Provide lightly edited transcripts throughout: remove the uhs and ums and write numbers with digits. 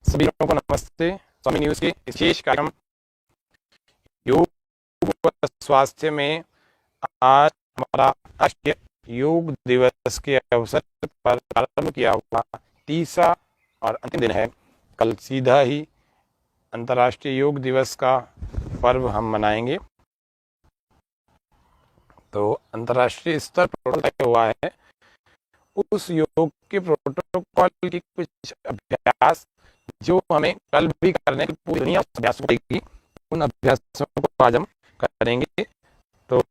सभी लोगों को नमस्ते। स्वामी न्यूज के विशेष कार्यक्रम योग व स्वास्थ्य में आज हमारा राष्ट्रीय योग दिवस के अवसर पर प्रारंभ किया हुआ तीसरा और अंतिम दिन है। कल सीधा ही अंतर्राष्ट्रीय योग दिवस का पर्व हम मनाएंगे। तो अंतर्राष्ट्रीय स्तर पर तय हुआ है, उस योग के प्रोटोकॉल की कुछ अभ्यास जो हमें कल भी करने की पूरी दुनिया अभ्यास करेगी, उन अभ्यासों को आज हम करेंगे। तो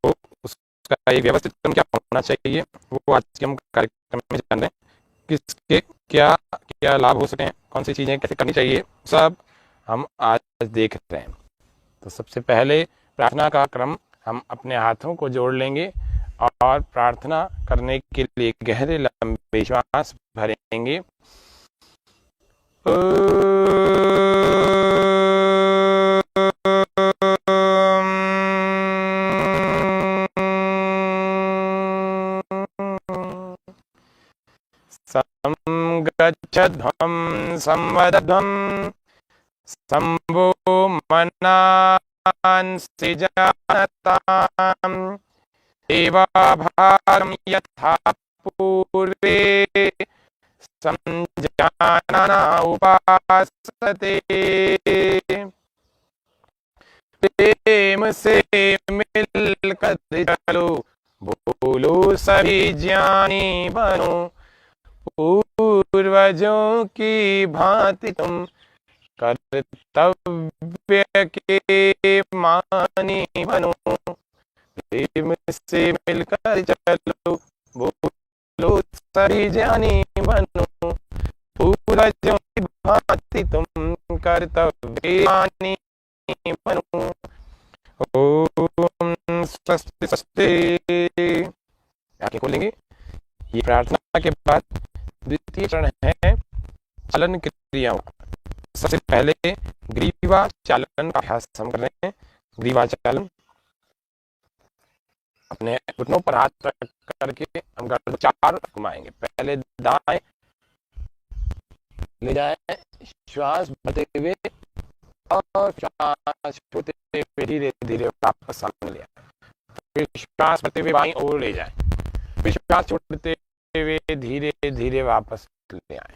उसका एक व्यवस्थित क्रम क्या होना चाहिए वो आज के हम कार्यक्रम में जान रहे हैं। किसके क्या क्या लाभ हो सके, कौन सी चीजें कैसे करनी चाहिए, सब हम आज देख रहे हैं। तो सबसे पहले प्रार्थना का क्रम, हम अपने हाथों को जोड़ लेंगे और प्रार्थना करने के लिए गहरे लंबे श्वास भरेंगे। संगच्छध्वं संवदध्वं संभो मनांसि जानताम् देवाभारं यथा पूर्वे संजानना उपासते। प्रेम से मिलकर चलो, भूलो सभी ज्ञानी बनो, पूर्वजों की भांति तुम कर्तव्य के मानी बनो। प्रेम से मिलकर चलो, भूलो सभी ज्ञानी बनो, पूर्वजों की भांति तुम कर्तव्य के मानी बनो। ओम स्वस्ति स्वस्ति। आंखें खोलेंगे। ये प्रार्थना के बाद द्वितीय चरण है चालन क्रियाओं। सबसे पहले ग्रीवा चालन का अभ्यास हम कर रहे हैं। ग्रीवा चालन, अपने घुटनों पर हाथ रख करके हम गर्दन को चार घुमाएंगे। पहले दाएं ले जाए, श्वास भरते हुए और श्वास छोड़ते हुए धीरे धीरे वापस सामने ले आए। फिर श्वास भरते हुए बाईं ओर ले जाए, फिर श्वास छोड़ते हुए धीरे धीरे वापस ले आए।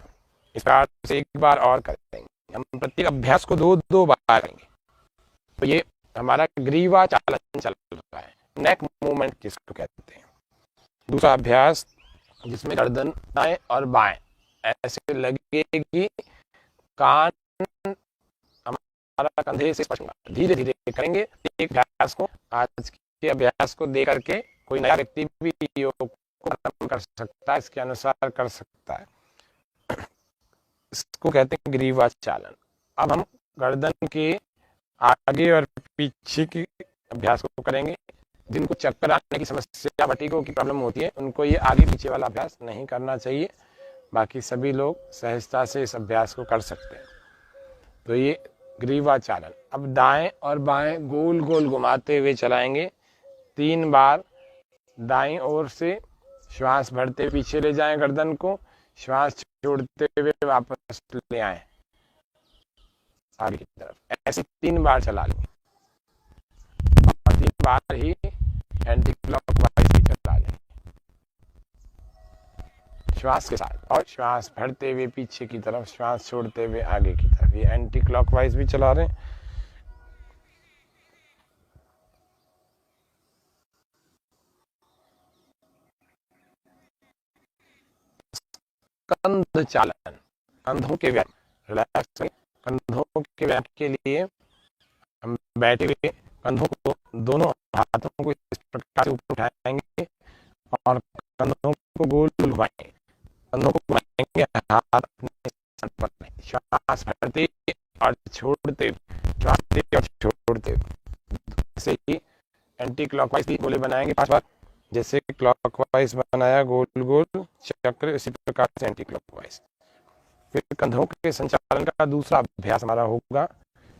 इस प्रकार से एक बार और करेंगे। हम प्रत्येक अभ्यास को दो दो बार करेंगे। तो ये हमारा ग्रीवा चालन चल रहा है, नेक मूवमेंट जिसको कहते हैं। दूसरा अभ्यास जिसमें गर्दन दाएं और बाएं ऐसे लगेगी, कान हमारा कंधे से स्पर्श होगा। धीरे धीरे करेंगे एक अभ्यास को। आज के अभ्यास को दे करके कोई नया व्यक्ति भी योग को प्रारंभ कर सकता है, इसके अनुसार कर सकता है। इसको कहते हैं ग्रीवा चालन। अब हम गर्दन के आगे और पीछे के अभ्यास को करेंगे। जिनको चक्कर आने की समस्या, वर्टिगो की प्रॉब्लम होती है, उनको ये आगे पीछे वाला अभ्यास नहीं करना चाहिए। बाकी सभी लोग सहजता से इस अभ्यास को कर सकते हैं। तो ये ग्रीवा चालन। अब दाएं और बाएं गोल गोल घुमाते हुए चलाएंगे 3 बार। दाईं ओर से श्वास भरते पीछे ले जाएं गर्दन को, श्वास छोड़ते हुए वापस ले आए आगे की तरफ। ऐसे 3 बार चला लें और 3 बार ही एंटी क्लॉकवाइज भी चला लें श्वास के साथ। और श्वास भरते हुए पीछे की तरफ, श्वास छोड़ते हुए आगे की तरफ। ये एंटी क्लॉकवाइज भी चला रहे हैं। कंध चालन, कंधों के व्यायाम, रिलैक्स। कंधों के व्यायाम के लिए हम बैठे हुए कंधों को, दोनों हाथों को इस प्रकार से ऊपर उठाएंगे और कंधों को गोल घुमाएंगे। कंधों को घुमाएंगे, हाथ अपने स्थान पर नहीं। श्वास भरते और छोड़ते, श्वास देते और छोड़ते। जैसे ही एंटी क्लॉकवाइज भी गोले बनाएंगे 5 बार। जैसे क्लॉकवाइज बनाया गोल गोल चक्र, इसी प्रकार से एंटी क्लॉकवाइज। फिर कंधों के संचालन का दूसरा अभ्यास हमारा होगा,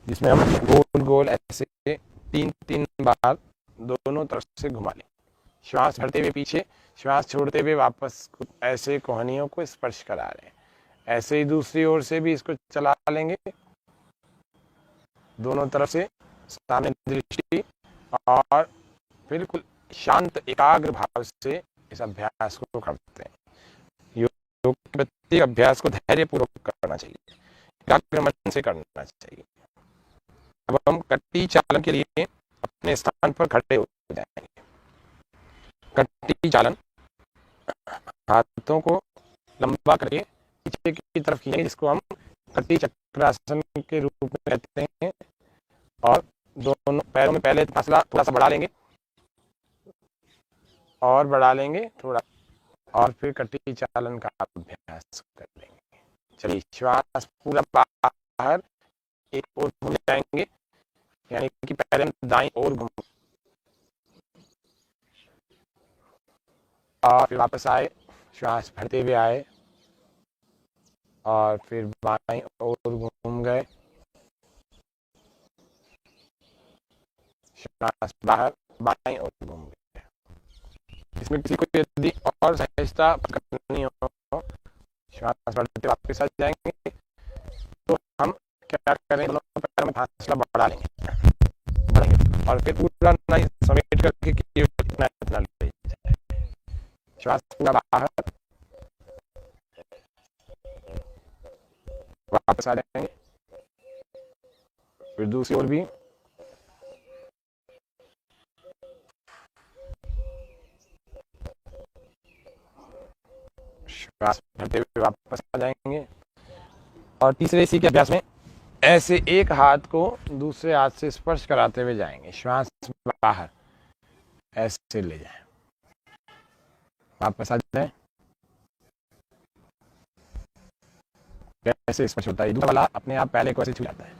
जिसमें हम गोल गोल ऐसे 3 बार दोनों तरफ से घुमा लें। श्वास भरते हुए पीछे, श्वास छोड़ते हुए वापस ऐसे कोहनियों को स्पर्श करा रहे हैं। ऐसे ही दूसरी ओर से भी इसको चला लेंगे, दोनों तरफ से सामने दृष्टि, और बिल्कुल शांत एकाग्र भाव से इस अभ्यास को करते हैं। योग के प्रत्येक अभ्यास को धैर्यपूर्वक करना चाहिए, एकाग्र मन से करना चाहिए। अब हम कट्टी चालन के लिए अपने स्थान पर खड़े हो जाएंगे। कट्टी चालन, हाथों को लंबा करके पीछे की तरफ खींचेंगे, जिसको हम कट्टी चक्रासन के रूप में कहते हैं। और दोनों पैरों में पहले फासला थोड़ा सा बढ़ा लेंगे, और बढ़ा लेंगे थोड़ा, और फिर कट्टी चालन का अभ्यास कर लेंगे। चलिए, श्वास पूरा बाहर एक ओर घूम जाएंगे, यानी कि पैर दाईं ओर घूम, और फिर वापस आए, श्वास भरते हुए आए, और फिर बाईं ओर घूम गए, श्वास बाहर, बाईं ओर घूम गए। इसमें किसी को यदि और सहजता करनी हो, श्वास बढ़ते वापस आ जाएंगे, तो हम क्या करें, दोनों पैरों में फासला बढ़ा लेंगे, और फिर पूरा नहीं समेट करके इतना इतना ले जाए, श्वास पूरा बाहर, वापस आ जाएंगे, फिर दूसरी ओर भी, श्वास भरते हुए वापस आ जाएंगे। और तीसरे इसी के अभ्यास में ऐसे एक हाथ को दूसरे हाथ से स्पर्श कराते हुए जाएंगे, श्वास बाहर ऐसे ले जाएं, वापस आ जाए, कैसे स्पर्श होता है, दूसरा वाला अपने आप पहले को ऐसे छू जाता है।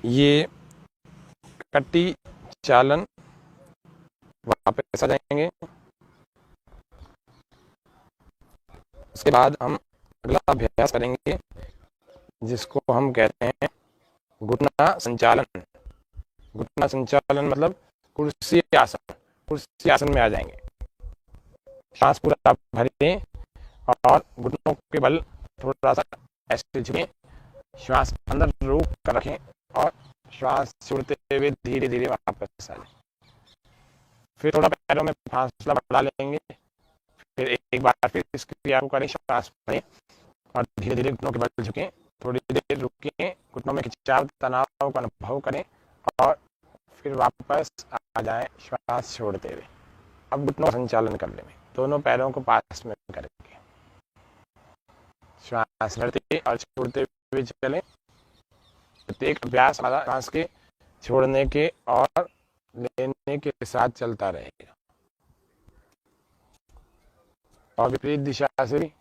ये कट्टी चालन, वापस आ जाएंगे। उसके बाद हम अगला अभ्यास करेंगे, जिसको हम कहते हैं घुटना संचालन। घुटना संचालन मतलब कुर्सी आसन। कुर्सी आसन में आ जाएंगे, सांस पूरा भरें, और घुटनों के बल थोड़ा सा ऐसे झुकें, श्वास अंदर रोक कर रखें, और श्वास छोड़ते हुए धीरे धीरे वापस आ जाए। फिर थोड़ा पैरों में फासला बढ़ा लेंगे, फिर एक बार फिर इस क्रिया को करें, श्वास भरें और धीरे धीरे घुटनों के बल झुकें, थोड़ी देर रुकें, घुटनों में खिंचाव तनाव का अनुभव करें, और फिर वापस आ जाएं श्वास छोड़ते हुए। अब घुटनों का संचालन करने में दोनों पैरों को पास में करके श्वास भरते और छोड़ते हुए चलें। प्रत्येक अभ्यास हमारा श्वास के छोड़ने के और लेने के साथ चलता रहेगा, और विपरीत दिशा से भी।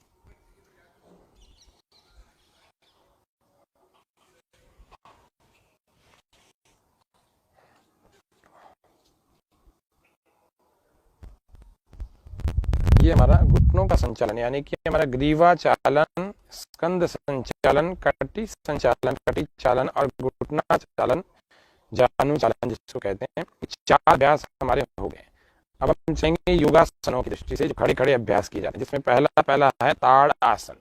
ये हमारा घुटनों का संचालन, यानी कि हमारा ग्रीवा चालन, स्कंद संचालन, कटी संचालन, कटी चालन और घुटना चालन, जानु चालन जिसको कहते हैं, चार अभ्यास हमारे हो गए। अब हम चाहेंगे योगासनों की दृष्टि से जो खड़े खड़े अभ्यास किए जाते हैं, जिसमें पहला है ताड़ आसन।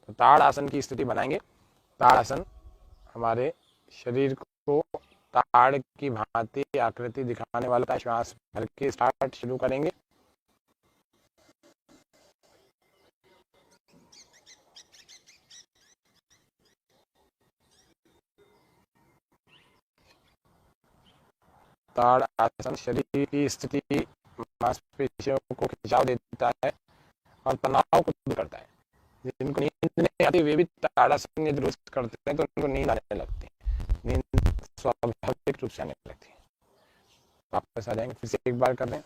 तो ताड़ आसन की स्थिति बनाएंगे। ताड़ आसन हमारे शरीर को ताड़ की भांति आकृति दिखाने वाला, श्वास भर के स्टार्ट शुरू करेंगे, ताड़ आसन शरीर की स्थिति, मांसपेशियों को खिंचाव देता है और तनाव को दूर करता है। जिनको नींद नहीं आती वे भी ताड़ासन यदि रोज करते हैं तो उनको नींद आने लगती है, नींद स्वाभाविक रूप से आने लगती है। वापस आ जाएंगे, फिर से एक बार कर लें।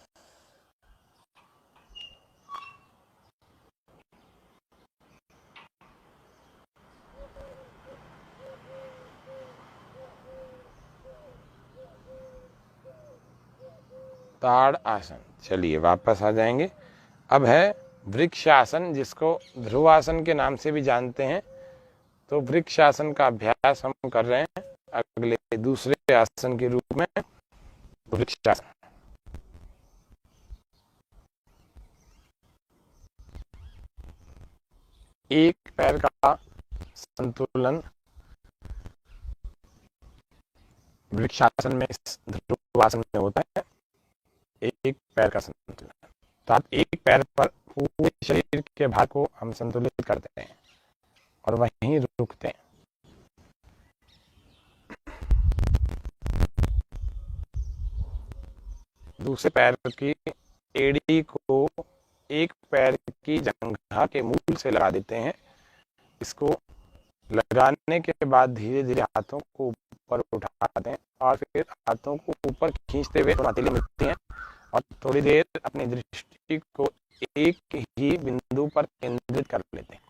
ताड़ आसन, चलिए वापस आ जाएंगे। अब है वृक्षासन, जिसको ध्रुवासन के नाम से भी जानते हैं। तो वृक्षासन का अभ्यास हम कर रहे हैं अगले दूसरे आसन के रूप में, वृक्षासन। एक पैर का संतुलन वृक्षासन में, इस ध्रुवासन में होता है, एक पैर का संतुलन। तो आप एक पैर पर पूरे शरीर के भार को हम संतुलित करते हैं और वहीं रुकते हैं। दूसरे पैर की एड़ी को एक पैर की जंघा के मूल से लगा देते हैं। इसको लगाने के बाद धीरे धीरे हाथों को ऊपर उठाते हैं और फिर हाथों को ऊपर खींचते हुए हथेलियां मिलती हैं और थोड़ी देर अपनी दृष्टि को एक ही बिंदु पर केंद्रित कर लेते हैं,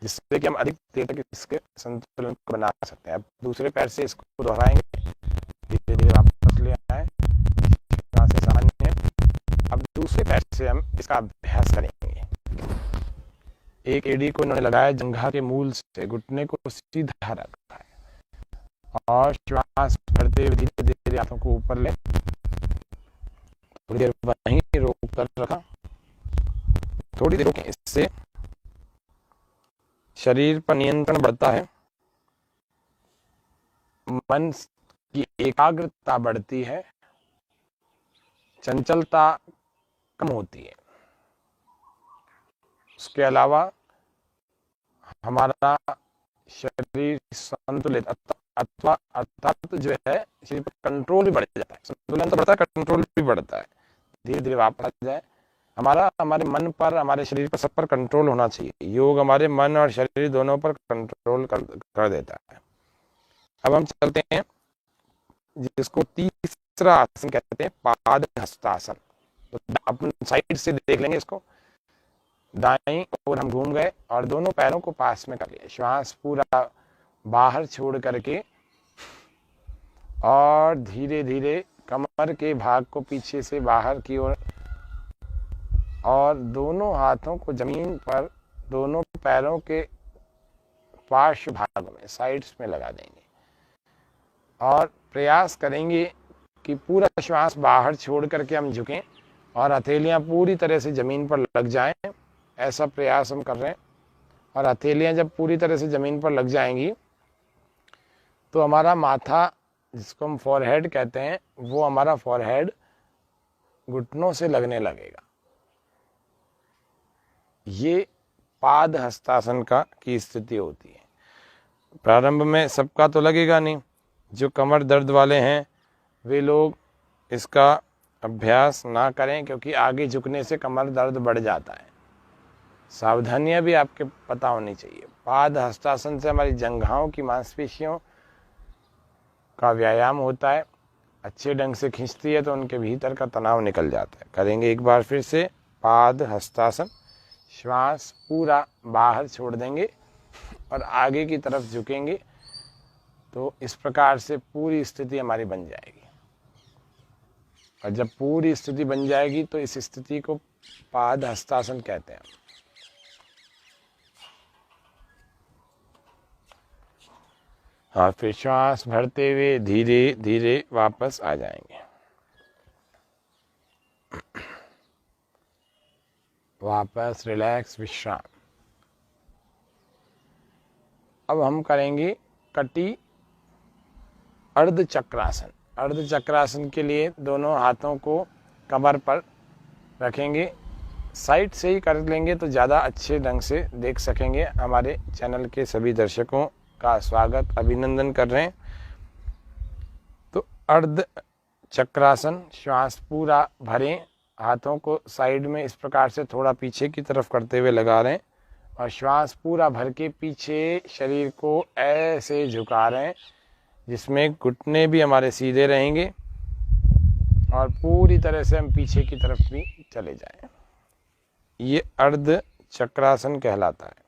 जिससे कि हम अधिक देर तक इसके संतुलन को बना सकते हैं। अब दूसरे पैर से इसको दोहराएंगे, धीरे धीरे वापस ले आए, से सामान्य। अब दूसरे पैर से हम इसका अभ्यास करेंगे। एक एड़ी को उन्होंने लगाया जंघा के मूल से, घुटने को सीधा रखा है और श्वास भरते हुए धीरे धीरे हाथों को ऊपर ले, थोड़ी देर वहीं रोक कर रखा, थोड़ी देर रोकें। इससे शरीर पर नियंत्रण बढ़ता है, मन की एकाग्रता बढ़ती है, चंचलता कम होती है। उसके अलावा हमारा शरीर संतुलित अथवा अर्थात जो है शरीर पर कंट्रोल भी बढ़ जाता है। संतुलन तो बढ़ता है, कंट्रोल भी बढ़ता है। धीरे धीरे वापस आ जाए। हमारे मन पर, हमारे शरीर पर, सब पर कंट्रोल होना चाहिए। योग हमारे मन और शरीर दोनों पर कंट्रोल कर देता है। अब हम चलते हैं जिसको तीसरा आसन कहते हैं, पाद हस्तासन। तो अपन साइड से देख लेंगे इसको। दाईं ओर हम घूम गए और दोनों पैरों को पास में कर लिया। श्वास पूरा बाहर छोड़ करके और धीरे धीरे कमर के भाग को पीछे से बाहर की ओर और दोनों हाथों को जमीन पर दोनों पैरों के पार्श्व भाग में, साइड्स में लगा देंगे और प्रयास करेंगे कि पूरा श्वास बाहर छोड़ करके हम झुकें और हथेलियां पूरी तरह से जमीन पर लग जाएं। ऐसा प्रयास हम कर रहे हैं और हथेलियां जब पूरी तरह से जमीन पर लग जाएंगी तो हमारा माथा, जिसको हम फॉरहेड कहते हैं, वो हमारा फॉरहेड घुटनों से लगने लगेगा। ये पाद हस्तासन की स्थिति होती है। प्रारंभ में सबका तो लगेगा नहीं। जो कमर दर्द वाले हैं वे लोग इसका अभ्यास ना करें, क्योंकि आगे झुकने से कमर दर्द बढ़ जाता है। सावधानियां भी आपके पता होनी चाहिए। पाद हस्तासन से हमारी जंघाओं की मांसपेशियों का व्यायाम होता है, अच्छे ढंग से खींचती है तो उनके भीतर का तनाव निकल जाता है। करेंगे एक बार फिर से पाद हस्तासन। श्वास पूरा बाहर छोड़ देंगे और आगे की तरफ झुकेंगे। तो इस प्रकार से पूरी स्थिति हमारी बन जाएगी और जब पूरी स्थिति बन जाएगी तो इस स्थिति को पाद हस्तासन कहते हैं। हाँ, फिर श्वास भरते हुए धीरे धीरे वापस आ जाएंगे। वापस रिलैक्स, विश्राम। अब हम करेंगे कटी अर्ध चक्रासन। अर्ध चक्रासन के लिए दोनों हाथों को कमर पर रखेंगे। साइड से ही कर लेंगे तो ज़्यादा अच्छे ढंग से देख सकेंगे। हमारे चैनल के सभी दर्शकों का स्वागत, अभिनंदन कर रहे हैं। तो अर्ध चक्रासन, श्वास पूरा भरें, हाथों को साइड में इस प्रकार से थोड़ा पीछे की तरफ करते हुए लगा रहे हैं और श्वास पूरा भर के पीछे शरीर को ऐसे झुका रहे हैं जिसमें घुटने भी हमारे सीधे रहेंगे और पूरी तरह से हम पीछे की तरफ भी चले जाएं। ये अर्ध चक्रासन कहलाता है।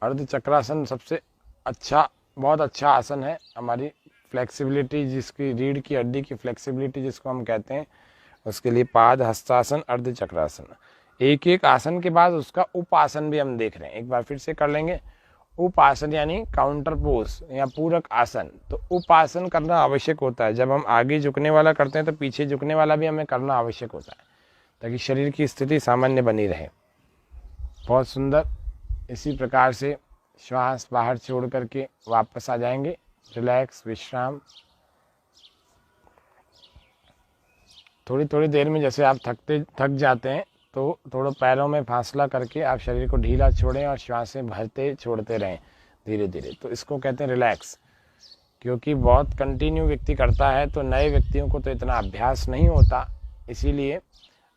अर्ध चक्रासन सबसे अच्छा, बहुत अच्छा आसन है। हमारी फ्लेक्सिबिलिटी, जिसकी रीढ़ की हड्डी की फ्लेक्सिबिलिटी जिसको हम कहते हैं, उसके लिए पाद हस्तासन, अर्ध चक्रासन। एक एक आसन के बाद उसका उपासन भी हम देख रहे हैं। एक बार फिर से कर लेंगे। उपासन यानी काउंटर पोज या पूरक आसन। तो उपासन करना आवश्यक होता है। जब हम आगे झुकने वाला करते हैं तो पीछे झुकने वाला भी हमें करना आवश्यक होता है। ताकि शरीर की स्थिति सामान्य बनी रहे। बहुत सुंदर। इसी प्रकार से श्वास बाहर छोड़ करके वापस आ जाएंगे। रिलैक्स, विश्राम। थोड़ी थोड़ी देर में जैसे आप थक जाते हैं तो थोड़ा पैरों में फासला करके आप शरीर को ढीला छोड़ें और श्वासें भरते छोड़ते रहें धीरे धीरे। तो इसको कहते हैं रिलैक्स। क्योंकि बहुत कंटिन्यू व्यक्ति करता है तो नए व्यक्तियों को तो इतना अभ्यास नहीं होता, इसीलिए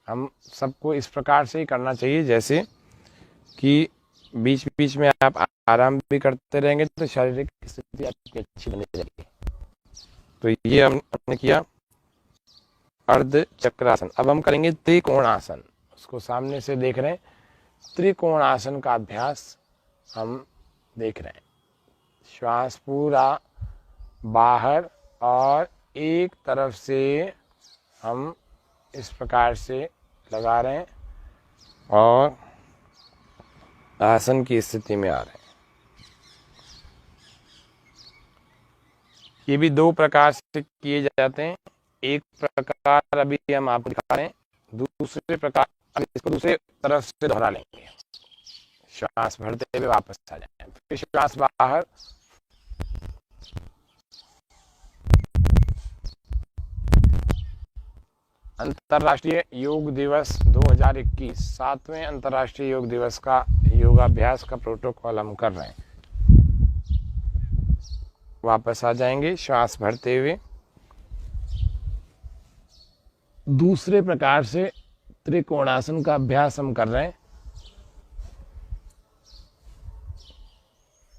हम सबको इस प्रकार से ही करना चाहिए जैसे कि बीच बीच में आप आराम भी करते रहेंगे तो शारीरिक स्थिति आपकी अच्छी बनी रहेगी। तो ये हमने किया अर्ध चक्रासन। अब हम करेंगे त्रिकोणासन। उसको सामने से देख रहे हैं। त्रिकोणासन का अभ्यास हम देख रहे हैं। श्वास पूरा बाहर और एक तरफ से हम इस प्रकार से लगा रहे हैं और आसन की स्थिति में आ रहे हैं। ये भी दो प्रकार से किए जाते हैं। एक प्रकार अभी हम आपको दिखा रहे हैं, दूसरे प्रकार इसको दूसरे तरफ से दोहरा लेंगे। श्वास भरते हुए वापस आ जाए, फिर श्वास बाहर, अंतर्राष्ट्रीय योग दिवस 2021, 7वें अंतर्राष्ट्रीय योग दिवस का योगाभ्यास का प्रोटोकॉल हम कर रहे हैं। वापस आ जाएंगे श्वास भरते हुए। दूसरे प्रकार से त्रिकोणासन का अभ्यास हम कर रहे हैं।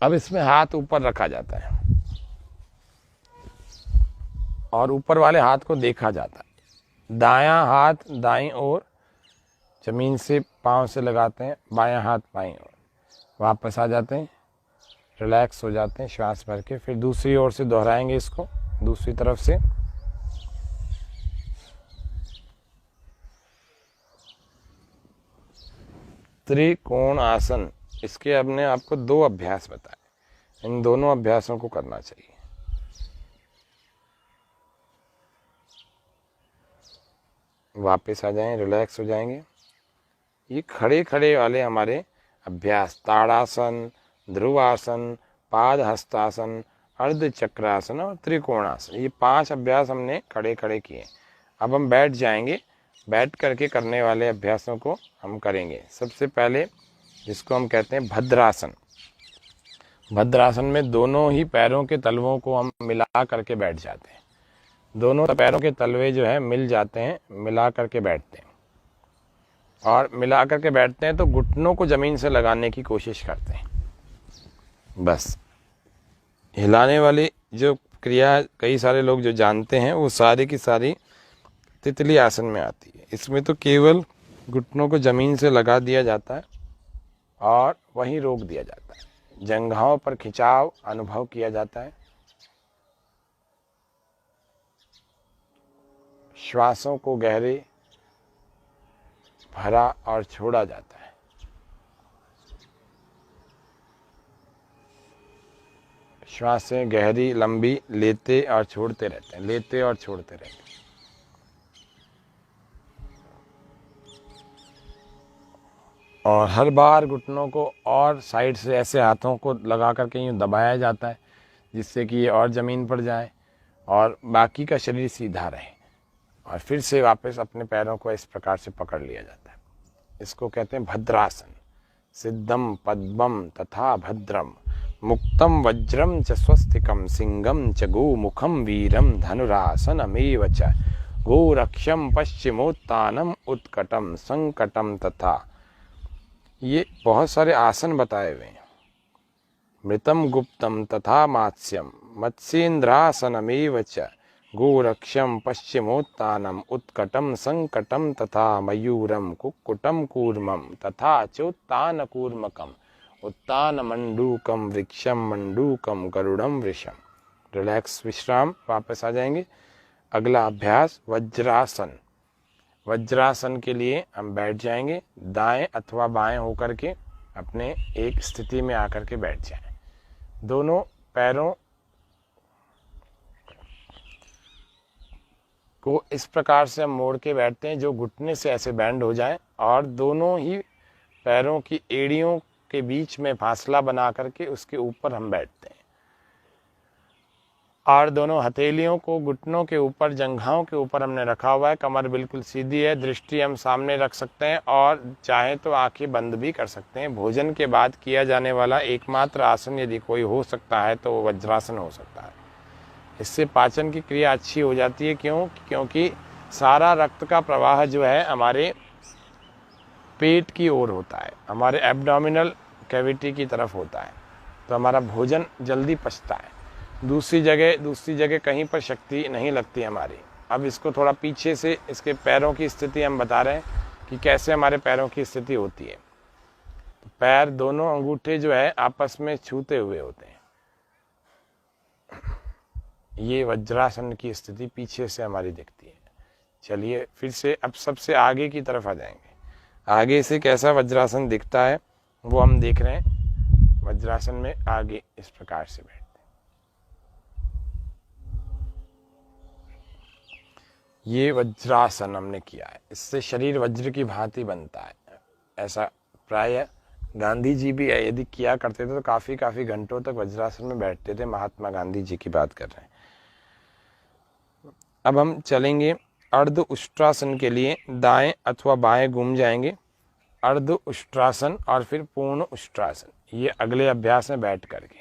अब इसमें हाथ ऊपर रखा जाता है और ऊपर वाले हाथ को देखा जाता है। दायां हाथ दाईं ओर जमीन से पांव से लगाते हैं, बायां हाथ बाईं ओर। वापस आ जाते हैं, रिलैक्स हो जाते हैं श्वास भर के। फिर दूसरी ओर से दोहराएंगे इसको, दूसरी तरफ से। त्रिकोण आसन, इसके हमने आपको दो अभ्यास बताए। इन दोनों अभ्यासों को करना चाहिए। वापस आ जाएं, रिलैक्स हो जाएंगे। ये खड़े खड़े वाले हमारे अभ्यास, ताड़ासन, ध्रुवासन, पाद हस्तासन, अर्ध चक्रासन और त्रिकोणासन, ये 5 अभ्यास हमने खड़े खड़े किए। अब हम बैठ जाएंगे। बैठ करके करने वाले अभ्यासों को हम करेंगे। सबसे पहले जिसको हम कहते हैं भद्रासन। भद्रासन में दोनों ही पैरों के तलवों को हम मिला करके बैठ जाते हैं। दोनों पैरों के तलवे जो है मिल जाते हैं, मिला करके बैठते हैं। और मिला करके बैठते हैं तो घुटनों को जमीन से लगाने की कोशिश करते हैं। बस हिलाने वाली जो क्रिया कई सारे लोग जो जानते हैं वो सारी की सारी तितली आसन में आती है। इसमें तो केवल घुटनों को जमीन से लगा दिया जाता है और वहीं रोक दिया जाता है। जंघाओं पर खिंचाव अनुभव किया जाता है। श्वासों को गहरे भरा और छोड़ा जाता है। श्वासें गहरी लंबी लेते और छोड़ते रहते हैं, लेते और छोड़ते रहते हैं। और हर बार घुटनों को और साइड से ऐसे हाथों को लगा करके यूँ दबाया जाता है जिससे कि ये और ज़मीन पर जाए और बाकी का शरीर सीधा रहे। और फिर से वापस अपने पैरों को इस प्रकार से पकड़ लिया जाता है। इसको कहते हैं भद्रासन। सिद्धम पद्मम तथा भद्रम, मुक्तम वज्रम च स्वस्तिकम, सिंगम च गोमुखम वीरम, धनुरासनमेव च गोरक्षम पश्चिमोत्तानम उत्कटम संकटम तथा। ये बहुत सारे आसन बताए हुए हैं। मृतम गुप्तम तथा मात्स्यम, मत्स्येन्द्रासनमेव च गोरक्षम पश्चिमोत्तानम उत्कटम संकटम तथा मयूरम कुक्कुटम कूर्मम तथा चोत्तान कूर्मकम उत्तान मंडूकम वृक्षम मंडूकम गरुड़म वृषम। रिलैक्स, विश्राम। वापस आ जाएंगे। अगला अभ्यास वज्रासन। वज्रासन के लिए हम बैठ जाएंगे। दाएं अथवा बाएं होकर के अपने एक स्थिति में आकर के बैठ जाएं। दोनों पैरों को इस प्रकार से हम मोड़ के बैठते हैं जो घुटने से ऐसे बैंड हो जाए और दोनों ही पैरों की एड़ियों के बीच में फासला बना करके उसके ऊपर हम बैठते हैं और दोनों हथेलियों को घुटनों के ऊपर, जंघाओं के ऊपर हमने रखा हुआ है। कमर बिल्कुल सीधी है, दृष्टि हम सामने रख सकते हैं और चाहे तो आंखें बंद भी कर सकते हैं। भोजन के बाद किया जाने वाला एकमात्र आसन यदि कोई हो सकता है तो वो वज्रासन हो सकता है। इससे पाचन की क्रिया अच्छी हो जाती है। क्योंकि सारा रक्त का प्रवाह जो है हमारे पेट की ओर होता है, हमारे एब्डोमिनल कैविटी की तरफ होता है, तो हमारा भोजन जल्दी पचता है। दूसरी जगह कहीं पर शक्ति नहीं लगती हमारी। अब इसको थोड़ा पीछे से इसके पैरों की स्थिति हम बता रहे हैं कि कैसे हमारे पैरों की स्थिति होती है। तो पैर दोनों अंगूठे जो है आपस में छूते हुए होते हैं। ये वज्रासन की स्थिति पीछे से हमारी दिखती है। चलिए फिर से अब सबसे आगे की तरफ आ जाएंगे। आगे से कैसा वज्रासन दिखता है वो हम देख रहे हैं। वज्रासन में आगे इस प्रकार से बैठते हैं। ये वज्रासन हमने किया है, इससे शरीर वज्र की भांति बनता है। ऐसा प्राय गांधी जी भी यदि किया करते थे तो काफी घंटों तक वज्रासन में बैठते थे। महात्मा गांधी जी की बात कर रहे हैं। अब हम चलेंगे अर्ध उष्ट्रासन के लिए। दाएं अथवा बाएं घूम जाएंगे। अर्ध उष्ट्रासन और फिर पूर्ण उष्ट्रासन, ये अगले अभ्यास में बैठ करके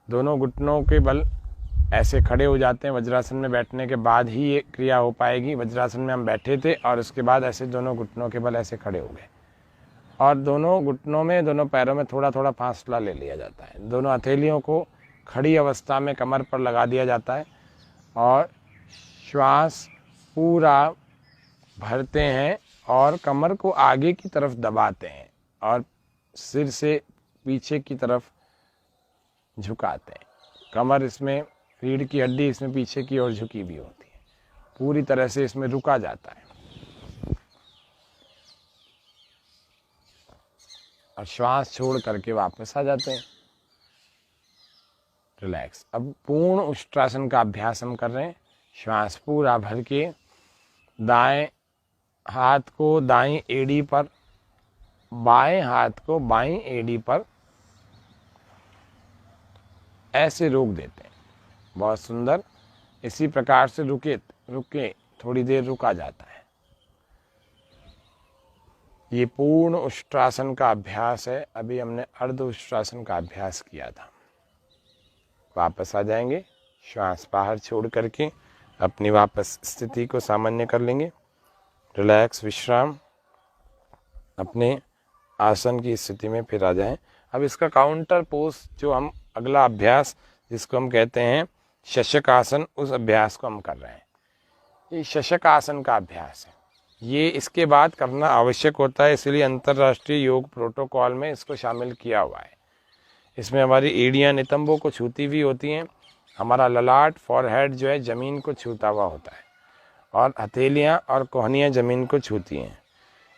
दोनों घुटनों के बल ऐसे खड़े हो जाते हैं। वज्रासन में बैठने के बाद ही ये क्रिया हो पाएगी। वज्रासन में हम बैठे थे और उसके बाद ऐसे दोनों घुटनों के बल ऐसे खड़े हो गए और दोनों घुटनों में, दोनों पैरों में थोड़ा थोड़ा फासला ले लिया जाता है। दोनों हथेलियों को खड़ी अवस्था में कमर पर लगा दिया जाता है और श्वास पूरा भरते हैं और कमर को आगे की तरफ दबाते हैं और सिर से पीछे की तरफ झुकाते हैं। कमर इसमें, रीढ़ की हड्डी इसमें पीछे की ओर झुकी भी होती है। पूरी तरह से इसमें रुका जाता है और श्वास छोड़ करके वापस आ जाते हैं। रिलैक्स। अब पूर्ण उष्ट्रासन का अभ्यास हम कर रहे हैं। श्वास पूरा भर के दाएं हाथ को दाईं एड़ी पर, बाएं हाथ को बाईं एड़ी पर ऐसे रोक देते हैं। बहुत सुंदर। इसी प्रकार से रुके थोड़ी देर रुका जाता है। ये पूर्ण उष्ट्रासन का अभ्यास है। अभी हमने अर्ध उष्ट्रासन का अभ्यास किया था। वापस आ जाएंगे। श्वास बाहर छोड़ करके अपनी वापस स्थिति को सामान्य कर लेंगे। रिलैक्स, विश्राम, अपने आसन की स्थिति में फिर आ जाएं। अब इसका काउंटर पोज, जो हम अगला अभ्यास जिसको हम कहते हैं शशक आसन, उस अभ्यास को हम कर रहे हैं। ये शशक आसन का अभ्यास है। ये इसके बाद करना आवश्यक होता है, इसलिए अंतर्राष्ट्रीय योग प्रोटोकॉल में इसको शामिल किया हुआ है। इसमें हमारी एड़ियाँ नितंबों को छूती हुई होती हैं। हमारा ललाट, फॉरहेड जो है ज़मीन को छूता हुआ होता है और हथेलियाँ और कोहनियाँ ज़मीन को छूती हैं।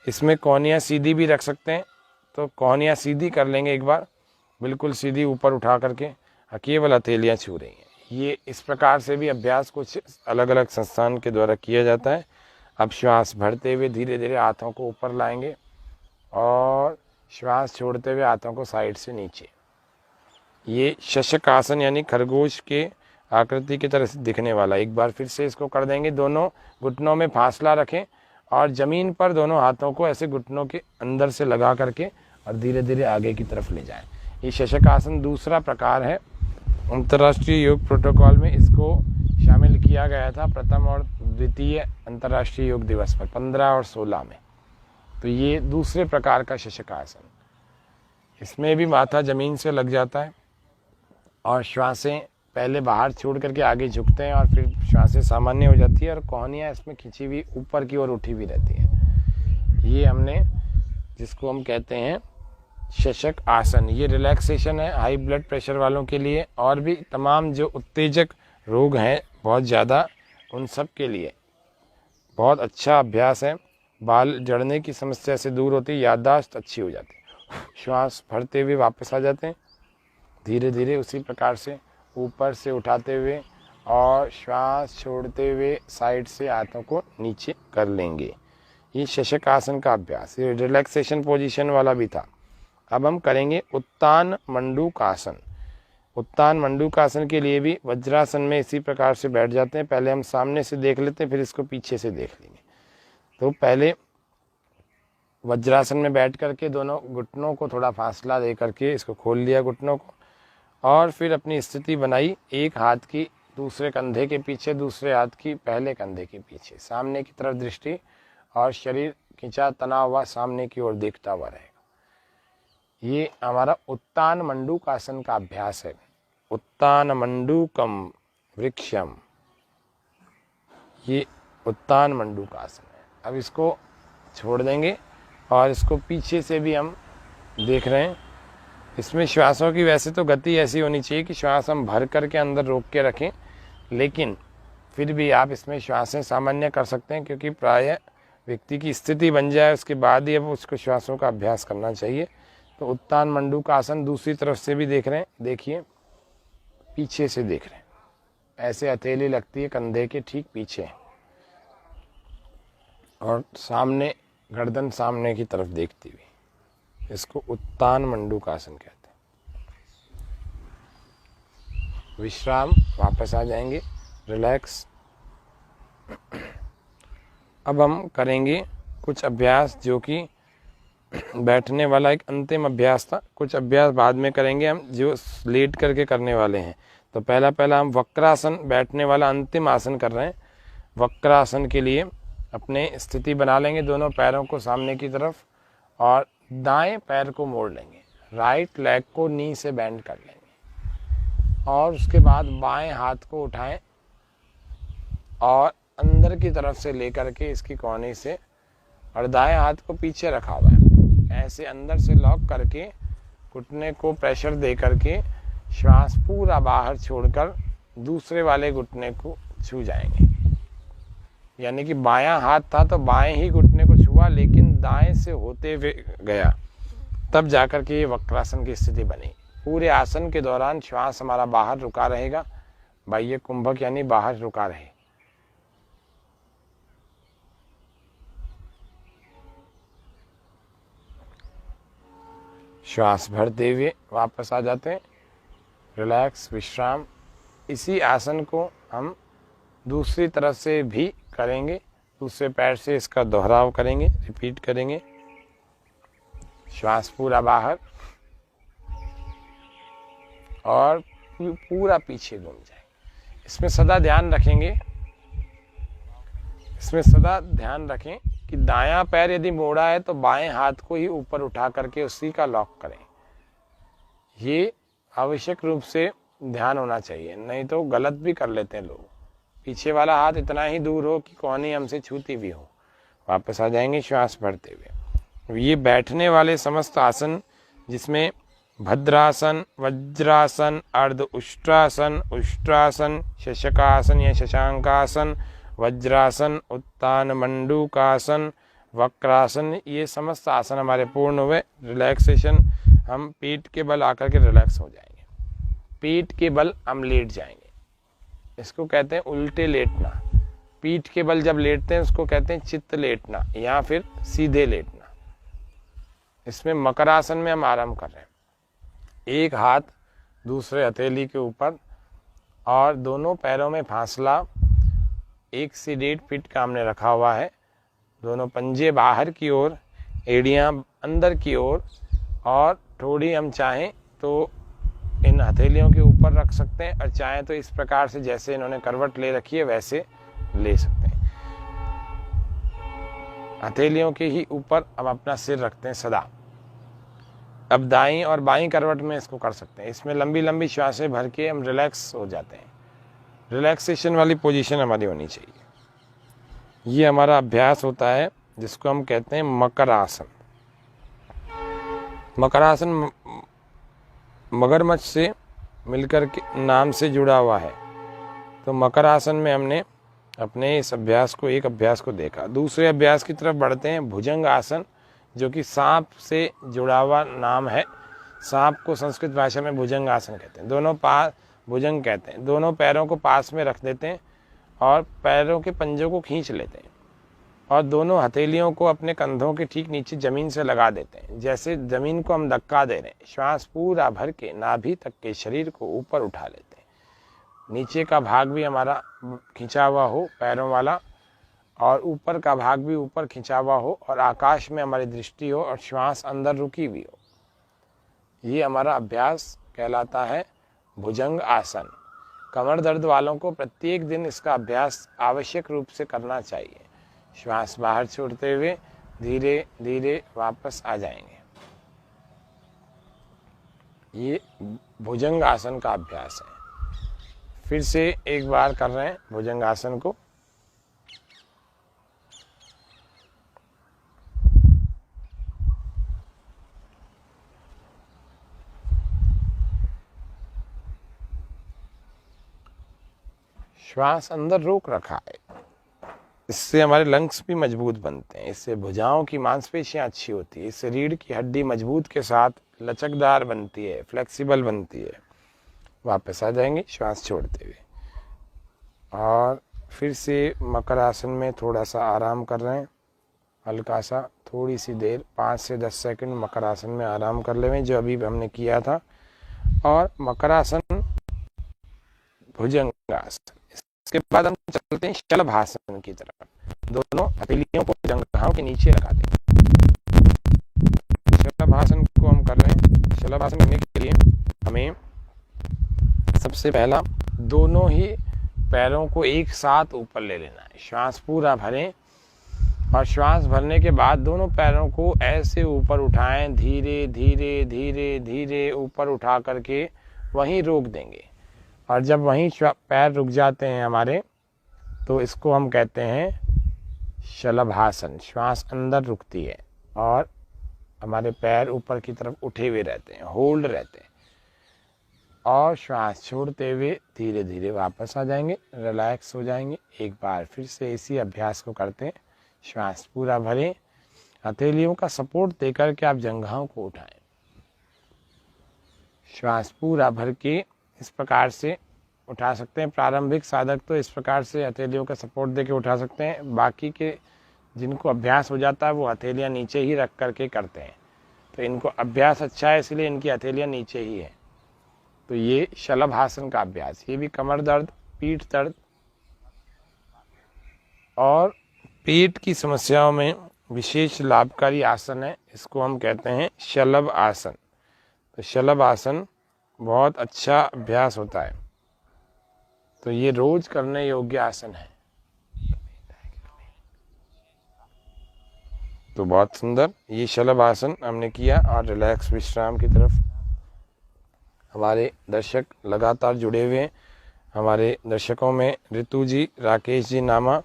इसमें कोहनियाँ सीधी भी रख सकते हैं, तो कोहनियाँ सीधी कर लेंगे एक बार, बिल्कुल सीधी ऊपर उठा करके, केवल हथेलियाँ छू रही हैं। ये इस प्रकार से भी अभ्यास कुछ अलग अलग संस्थान के द्वारा किया जाता है। अब श्वास भरते हुए धीरे धीरे हाथों को ऊपर लाएंगे और श्वास छोड़ते हुए हाथों को साइड से नीचे। ये शशक आसन यानी खरगोश के आकृति की तरह से दिखने वाला। एक बार फिर से इसको कर देंगे। दोनों घुटनों में फासला रखें और ज़मीन पर दोनों हाथों को ऐसे घुटनों के अंदर से लगा करके और धीरे धीरे आगे की तरफ ले जाएं। ये शशक आसन दूसरा प्रकार है। अंतर्राष्ट्रीय योग प्रोटोकॉल में इसको शामिल किया गया था प्रथम और द्वितीय अंतर्राष्ट्रीय योग दिवस पर 15 और 16 में। तो ये दूसरे प्रकार का शशक आसन। इसमें भी माथा ज़मीन से लग जाता है और श्वासें पहले बाहर छोड़ करके आगे झुकते हैं और फिर श्वासें सामान्य हो जाती है और कोहनियाँ इसमें खिंची हुई ऊपर की ओर उठी हुई रहती है। ये हमने, जिसको हम कहते हैं शशक आसन, ये रिलैक्सेशन है हाई ब्लड प्रेशर वालों के लिए और भी तमाम जो उत्तेजक रोग हैं बहुत ज़्यादा, उन सब के लिए बहुत अच्छा अभ्यास है। बाल जड़ने की समस्या से दूर होती है, याददाश्त अच्छी हो जाती है। श्वास भरते हुए वापस आ जाते हैं धीरे धीरे, उसी प्रकार से ऊपर से उठाते हुए और श्वास छोड़ते हुए साइड से हाथों को नीचे कर लेंगे। ये शशक आसन का अभ्यास, ये रिलैक्सेशन पोजीशन वाला भी था। अब हम करेंगे उत्तान मंडूकासन। उत्तान मंडूकासन के लिए भी वज्रासन में इसी प्रकार से बैठ जाते हैं। पहले हम सामने से देख लेते हैं, फिर इसको पीछे से देख लेंगे। तो पहले वज्रासन में बैठ करके दोनों घुटनों को थोड़ा फासला दे करके इसको खोल लिया घुटनों को, और फिर अपनी स्थिति बनाई। एक हाथ की दूसरे कंधे के पीछे, दूसरे हाथ की पहले कंधे के पीछे, सामने की तरफ दृष्टि, और शरीर खिंचा तना हुआ सामने की ओर देखता हुआ रहेगा। ये हमारा उत्तान मंडूकासन का अभ्यास है। उत्तान मंडूकम वृक्षम, ये उत्तान मंडूकासन है। अब इसको छोड़ देंगे और इसको पीछे से भी हम देख रहे हैं। इसमें श्वासों की वैसे तो गति ऐसी होनी चाहिए कि श्वास हम भर करके अंदर रोक के रखें, लेकिन फिर भी आप इसमें श्वासें सामान्य कर सकते हैं, क्योंकि प्रायः व्यक्ति की स्थिति बन जाए उसके बाद ही अब उसको श्वासों का अभ्यास करना चाहिए। तो उत्तान मंडूकासन दूसरी तरफ से भी देख रहे हैं, देखिए पीछे से देख रहे हैं, ऐसे हथेली लगती है कंधे के ठीक पीछे, और सामने गर्दन सामने की तरफ देखती हुई, इसको उत्तान मंडूकासन कहते हैं। विश्राम, वापस आ जाएंगे, रिलैक्स। अब हम करेंगे कुछ अभ्यास जो कि बैठने वाला एक अंतिम अभ्यास था। कुछ अभ्यास बाद में करेंगे हम जो लेट करके करने वाले हैं। तो पहला हम वक्रासन, बैठने वाला अंतिम आसन कर रहे हैं। वक्रासन के लिए अपने स्थिति बना लेंगे, दोनों पैरों को सामने की तरफ, और दाएं पैर को मोड़ लेंगे, राइट लेग को नी से बेंड कर लेंगे, और उसके बाद बाएं हाथ को उठाएं और अंदर की तरफ से लेकर के इसकी कोहनी से, और दाएं हाथ को पीछे रखा हुआ है, ऐसे अंदर से लॉक करके घुटने को प्रेशर दे करके श्वास पूरा बाहर छोड़कर दूसरे वाले घुटने को छू जाएंगे। यानी कि बायां हाथ था तो बाएं ही घुटने को छुआ, लेकिन दाएं से होते हुए गया, तब जाकर के ये वक्रासन की स्थिति बनी। पूरे आसन के दौरान श्वास हमारा बाहर रुका रहेगा, बाह्य कुंभक यानी बाहर रुका रहे। श्वास भरते हुए वापस आ जाते हैं, रिलैक्स, विश्राम। इसी आसन को हम दूसरी तरफ से भी करेंगे, दूसरे पैर से इसका दोहराव करेंगे, रिपीट करेंगे। श्वास पूरा बाहर और पूरा पीछे घूम जाए। इसमें सदा ध्यान रखें कि दायां पैर यदि मोड़ा है तो बाएं हाथ को ही ऊपर उठा करके उसी का लॉक करें। ये आवश्यक रूप से ध्यान होना चाहिए, नहीं तो गलत भी कर लेते हैं लोग। पीछे वाला हाथ इतना ही दूर हो कि कोहनी हमसे छूती भी हो। वापस आ जाएंगे श्वास भरते हुए। ये बैठने वाले समस्त आसन, जिसमें भद्रासन, वज्रासन, अर्ध उष्ट्रासन, उष्ट्रासन, शशकासन या शशांकासन, वज्रासन, उत्तान मंडूकासन, वक्रासन, ये समस्त आसन हमारे पूर्ण हुए। रिलैक्सेशन, हम पीठ के बल आकर के रिलैक्स हो जाएंगे, पीठ के बल हम लेट जाएंगे। इसको कहते हैं उल्टे लेटना। पीठ के बल जब लेटते हैं उसको कहते हैं चित्त लेटना या फिर सीधे लेटना। इसमें मकरासन में हम आराम कर रहे हैं, एक हाथ दूसरे हथेली के ऊपर और दोनों पैरों में फासला 1 से 1.5 फीट का हमने रखा हुआ है। दोनों पंजे बाहर की ओर, एड़ियां अंदर की ओर, और थोड़ी हम चाहें तो इन हथेलियों के ऊपर रख सकते हैं, और चाहें तो इस प्रकार से जैसे इन्होंने करवट ले रखी है वैसे ले सकते हैं। हथेलियों के ही ऊपर हम अपना सिर रखते हैं सदा। अब दाईं और बाईं करवट में इसको कर सकते हैं। इसमें लंबी लंबी श्वासें भर के हम रिलैक्स हो जाते हैं। रिलैक्सेशन वाली पोजीशन हमारी होनी चाहिए। ये हमारा अभ्यास होता है जिसको हम कहते हैं मकरासन। मकरासन मगरमच्छ से मिलकर के नाम से जुड़ा हुआ है। तो मकरासन में हमने अपने इस अभ्यास को, एक अभ्यास को देखा। दूसरे अभ्यास की तरफ बढ़ते हैं, भुजंग आसन, जो कि सांप से जुड़ा हुआ नाम है। सांप को संस्कृत भाषा में भुजंग आसन कहते हैं। दोनों भुजंग कहते हैं। दोनों पैरों को पास में रख देते हैं और पैरों के पंजों को खींच लेते हैं और दोनों हथेलियों को अपने कंधों के ठीक नीचे जमीन से लगा देते हैं, जैसे जमीन को हम धक्का दे रहे हैं। श्वास पूरा भर के नाभि तक के शरीर को ऊपर उठा लेते हैं। नीचे का भाग भी हमारा खिंचा हुआ हो पैरों वाला, और ऊपर का भाग भी ऊपर खिंचा हुआ हो, और आकाश में हमारी दृष्टि हो और श्वास अंदर रुकी हुई हो। ये हमारा अभ्यास कहलाता है भुजंग आसन। कमर दर्द वालों को प्रत्येक दिन इसका अभ्यास आवश्यक रूप से करना चाहिए। श्वास बाहर छोड़ते हुए धीरे धीरे वापस आ जाएंगे। ये भुजंग आसन का अभ्यास है। फिर से एक बार कर रहे हैं भुजंग आसन को। श्वास अंदर रोक रखा है, इससे हमारे लंग्स भी मजबूत बनते हैं, इससे भुजाओं की मांसपेशियां अच्छी होती है, इससे रीढ़ की हड्डी मजबूत के साथ लचकदार बनती है, फ्लेक्सिबल बनती है। वापस आ जाएंगे श्वास छोड़ते हुए। और फिर से मकर आसन में थोड़ा सा आराम कर रहे हैं, हल्का सा, थोड़ी सी देर 5 से 10 सेकंड मकर आसन में आराम कर ले, जो अभी हमने किया था। और मकर आसन, भुजंगासन, इसके बाद हम चलते हैं शलभासन की तरफ। दोनों हथेलियों को जंघाओं के नीचे रखा दें। शलभासन को हम कर रहे हैं। शलभासन करने के लिए हमें सबसे पहला दोनों ही पैरों को एक साथ ऊपर ले लेना है। श्वास पूरा भरें और श्वास भरने के बाद दोनों पैरों को ऐसे ऊपर उठाएं, धीरे धीरे धीरे धीरे ऊपर उठा करके वहीं रोक देंगे। और जब वहीं पैर रुक जाते हैं हमारे, तो इसको हम कहते हैं शलभासन। श्वास अंदर रुकती है और हमारे पैर ऊपर की तरफ उठे हुए रहते हैं, होल्ड रहते हैं। और श्वास छोड़ते हुए धीरे धीरे वापस आ जाएंगे, रिलैक्स हो जाएंगे। एक बार फिर से इसी अभ्यास को करते हैं। श्वास पूरा भरें, हथेलियों का सपोर्ट देकर के आप जंघाओं को उठाएं। श्वास पूरा भर के इस प्रकार से उठा सकते हैं। प्रारंभिक साधक तो इस प्रकार से हथेलियों का सपोर्ट देके उठा सकते हैं। बाकी के जिनको अभ्यास हो जाता है वो हथेलियां नीचे ही रख करके करते हैं। तो इनको अभ्यास अच्छा है, इसलिए इनकी हथेलियां नीचे ही है। तो ये शलभासन का अभ्यास, ये भी कमर दर्द, पीठ दर्द और पेट की समस्याओं में विशेष लाभकारी आसन है। इसको हम कहते हैं शलभ आसन। तो शलभ आसन बहुत अच्छा अभ्यास होता है। तो ये रोज करने योग्य आसन है। तो बहुत सुंदर ये शलभ आसन हमने किया। और रिलैक्स विश्राम की तरफ हमारे दर्शक लगातार जुड़े हुए हैं। हमारे दर्शकों में ऋतु जी, राकेश जी नामा,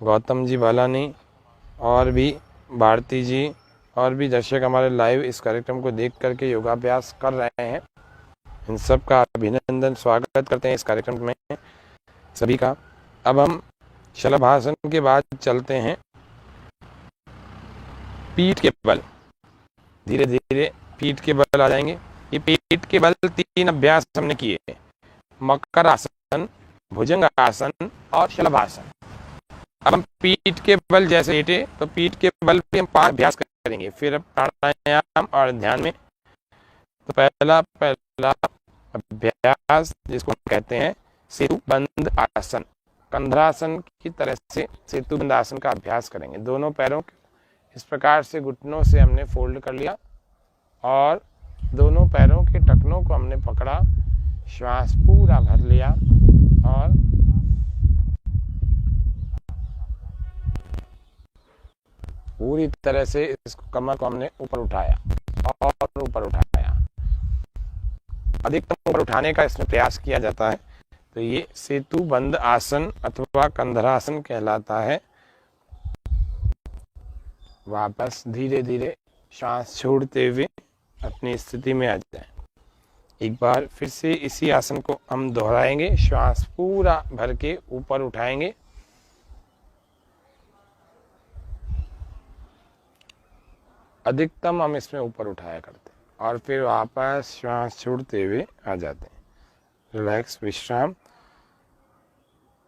गौतम जी बालानी और भी भारती जी और भी दर्शक हमारे लाइव इस कार्यक्रम को देख करके योगाभ्यास कर रहे हैं। इन सब का अभिनंदन, स्वागत करते हैं इस कार्यक्रम में सभी का। अब हम शलभासन के बाद चलते हैं पीठ के बल। धीरे धीरे पीठ के बल आ जाएंगे। ये पीठ के बल 3 अभ्यास हमने किए, मकर आसन, भुजंग आसन और शलभासन। अब हम पीठ के बल जैसे लेटे तो पीठ के बल पे हम 5 अभ्यास करेंगे। फिर प्राणायाम और ध्यान में तो पहला अभ्यास जिसको हम कहते हैं सेतुबंध आसन। कंधरासन की तरह से सेतुबंध आसन का अभ्यास करेंगे। दोनों पैरों इस प्रकार से घुटनों से हमने फोल्ड कर लिया और दोनों पैरों के टखनों को हमने पकड़ा, श्वास पूरा भर लिया और पूरी तरह से इस कमर को हमने ऊपर उठाया और ऊपर उठाया। अधिकतम ऊपर उठाने का इसमें प्रयास किया जाता है। तो ये सेतुबंध आसन अथवा कंधरासन कहलाता है। वापस धीरे धीरे श्वास छोड़ते हुए अपनी स्थिति में आ जाए। एक बार फिर से इसी आसन को हम दोहराएंगे। श्वास पूरा भर के ऊपर उठाएंगे, अधिकतम हम इसमें ऊपर उठाया करते हैं और फिर वापस श्वास छोड़ते हुए आ जाते हैं। रिलैक्स विश्राम।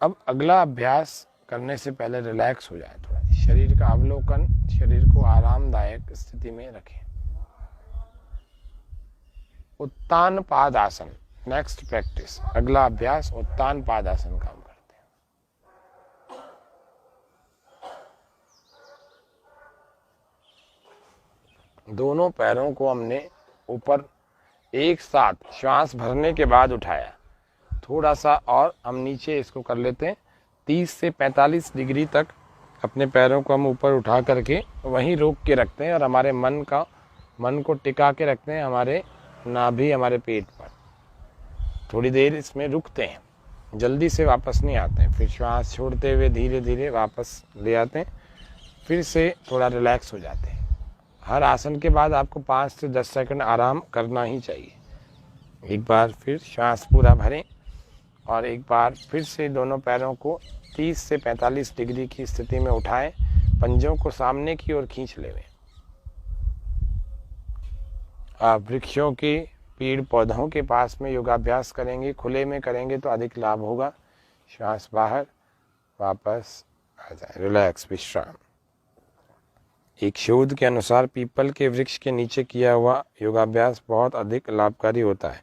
अब अगला अभ्यास करने से पहले रिलैक्स हो जाए, थोड़ा शरीर का अवलोकन, शरीर को आरामदायक स्थिति में रखें। उत्तान पादासन, नेक्स्ट प्रैक्टिस, अगला अभ्यास उत्तान पादासन का हम करते हैं। दोनों पैरों को हमने ऊपर एक साथ श्वास भरने के बाद उठाया, थोड़ा सा और हम नीचे इसको कर लेते हैं। 30 से 45 डिग्री तक अपने पैरों को हम ऊपर उठा करके वहीं रोक के रखते हैं और हमारे मन को टिका के रखते हैं हमारे नाभि, हमारे पेट पर। थोड़ी देर इसमें रुकते हैं, जल्दी से वापस नहीं आते हैं, फिर श्वास छोड़ते हुए धीरे धीरे वापस ले आते हैं, फिर से थोड़ा रिलैक्स हो जाते हैं। हर आसन के बाद आपको 5 से 10 सेकंड आराम करना ही चाहिए। एक बार फिर श्वास पूरा भरें और एक बार फिर से दोनों पैरों को 30 से 45 डिग्री की स्थिति में उठाएं, पंजों को सामने की ओर खींच लें। आप वृक्षों के, पेड़ पौधों के पास में योगाभ्यास करेंगे, खुले में करेंगे तो अधिक लाभ होगा। श्वास बाहर, वापस आ जाए, रिलैक्स विश्राम। एक शोध के अनुसार पीपल के वृक्ष के नीचे किया हुआ योगाभ्यास बहुत अधिक लाभकारी होता है।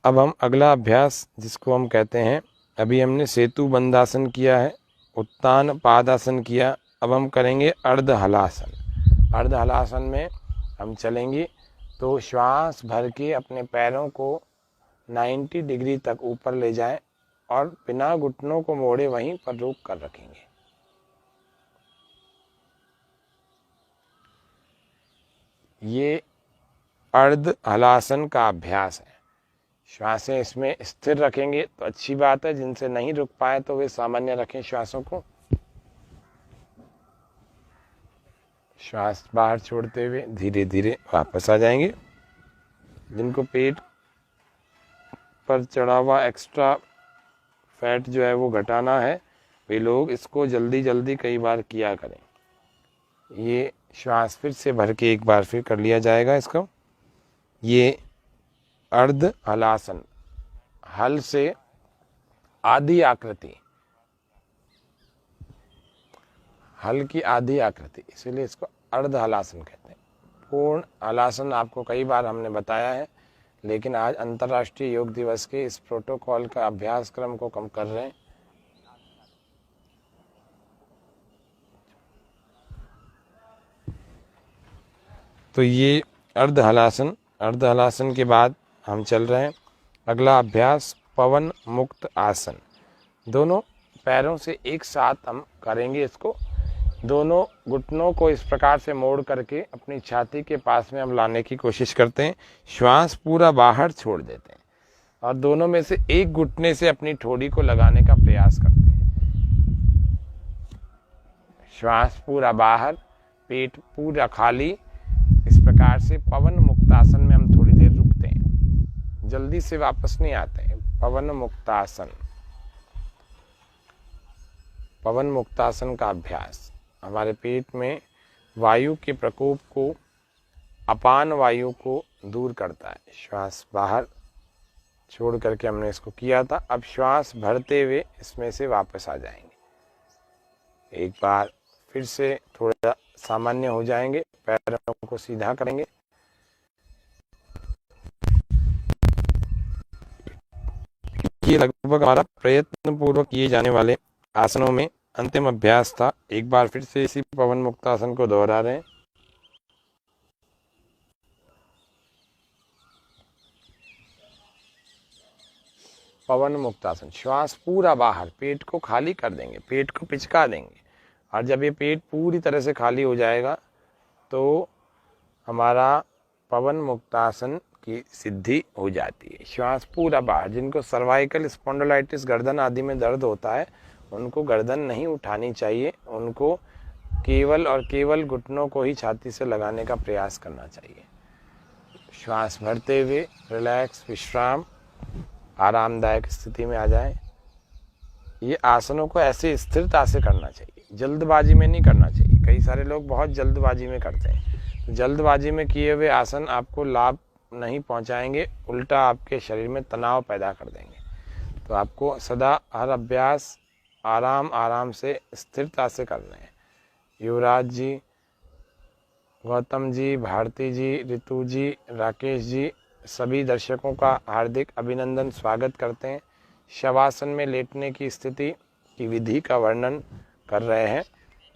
अब हम अगला अभ्यास जिसको हम कहते हैं, अभी हमने सेतु बंदासन किया है, उत्तान पादासन किया, अब हम करेंगे अर्ध हलासन। अर्ध हलासन में हम चलेंगे तो श्वास भर के अपने पैरों को 90 डिग्री तक ऊपर ले जाएं और बिना घुटनों को मोड़े वहीं पर रोक कर रखेंगे। ये अर्ध हलासन का अभ्यास है। श्वासें इसमें स्थिर रखेंगे तो अच्छी बात है, जिनसे नहीं रुक पाए तो वे सामान्य रखें श्वासों को। श्वास बाहर छोड़ते हुए धीरे धीरे वापस आ जाएंगे। जिनको पेट पर चढ़ा हुआ एक्स्ट्रा फैट जो है वो घटाना है, वे लोग इसको जल्दी जल्दी कई बार किया करें। ये श्वास फिर से भर के एक बार फिर कर लिया जाएगा इसको। ये अर्ध हलासन, हल से आधी आकृति, हल की आधी आकृति, इसीलिए इसको अर्ध हलासन कहते हैं। पूर्ण हलासन आपको कई बार हमने बताया है, लेकिन आज अंतर्राष्ट्रीय योग दिवस के इस प्रोटोकॉल का अभ्यास क्रम को कम कर रहे हैं। तो ये अर्ध हलासन, अर्ध हलासन के बाद हम चल रहे हैं अगला अभ्यास पवन मुक्त आसन। दोनों पैरों से एक साथ हम करेंगे इसको। दोनों घुटनों को इस प्रकार से मोड़ करके अपनी छाती के पास में हम लाने की कोशिश करते हैं। श्वास पूरा बाहर छोड़ देते हैं और दोनों में से एक घुटने से अपनी ठोड़ी को लगाने का प्रयास करते हैं। श्वास पूरा बाहर, पेट पूरा खाली। इस प्रकार से पवन मुक्तासन में हम थोड़ी देर रुकते हैं, जल्दी से वापस नहीं आते हैं। पवन मुक्तासन, पवन मुक्तासन का अभ्यास हमारे पेट में वायु के प्रकोप को, अपान वायु को दूर करता है। श्वास बाहर छोड़ करके हमने इसको किया था। अब श्वास भरते हुए इसमें से वापस आ जाएंगे। एक बार फिर से थोड़ा सामान्य हो जाएंगे, पैरों को सीधा करेंगे। ये लगभग हमारा प्रयत्न पूर्वक किए जाने वाले आसनों में अंतिम अभ्यास था। एक बार फिर से इसी पवन मुक्तासन को दोहरा रहे हैं। पवन मुक्तासन, श्वास पूरा बाहर, पेट को खाली कर देंगे, पेट को पिचका देंगे। और जब ये पेट पूरी तरह से खाली हो जाएगा तो हमारा पवन मुक्तासन की सिद्धि हो जाती है। श्वास पूरा बाहर। जिनको सर्वाइकल स्पॉन्डिलाइटिस, गर्दन आदि में दर्द होता है, उनको गर्दन नहीं उठानी चाहिए। उनको केवल और केवल घुटनों को ही छाती से लगाने का प्रयास करना चाहिए। श्वास भरते हुए रिलैक्स, विश्राम, आरामदायक स्थिति में आ जाए। ये आसनों को ऐसे स्थिरता से करना चाहिए, जल्दबाजी में नहीं करना चाहिए। कई सारे लोग बहुत जल्दबाजी में करते हैं, तो जल्दबाजी में किए हुए आसन आपको लाभ नहीं पहुंचाएंगे, उल्टा आपके शरीर में तनाव पैदा कर देंगे। तो आपको सदा हर अभ्यास आराम आराम से स्थिरता से करने हैं। युवराज जी, गौतम जी, भारती जी, ऋतु जी, राकेश जी, सभी दर्शकों का हार्दिक अभिनंदन, स्वागत करते हैं। शवासन में लेटने की स्थिति की विधि का वर्णन कर रहे हैं।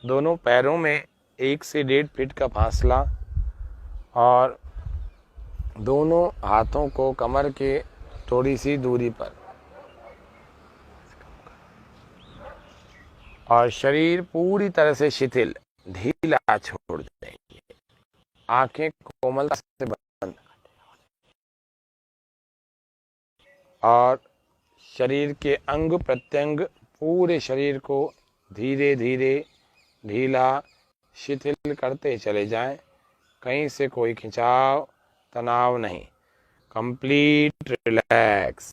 दोनों पैरों में 1 से 1.5 फीट का फासला और दोनों हाथों को कमर के थोड़ी सी दूरी पर, और शरीर पूरी तरह से शिथिल ढीला छोड़ देंगे। आंखें कोमलता से बंद और शरीर के अंग प्रत्यंग पूरे शरीर को धीरे धीरे ढीला शिथिल करते चले जाएं। कहीं से कोई खिंचाव तनाव नहीं, कंप्लीट रिलैक्स।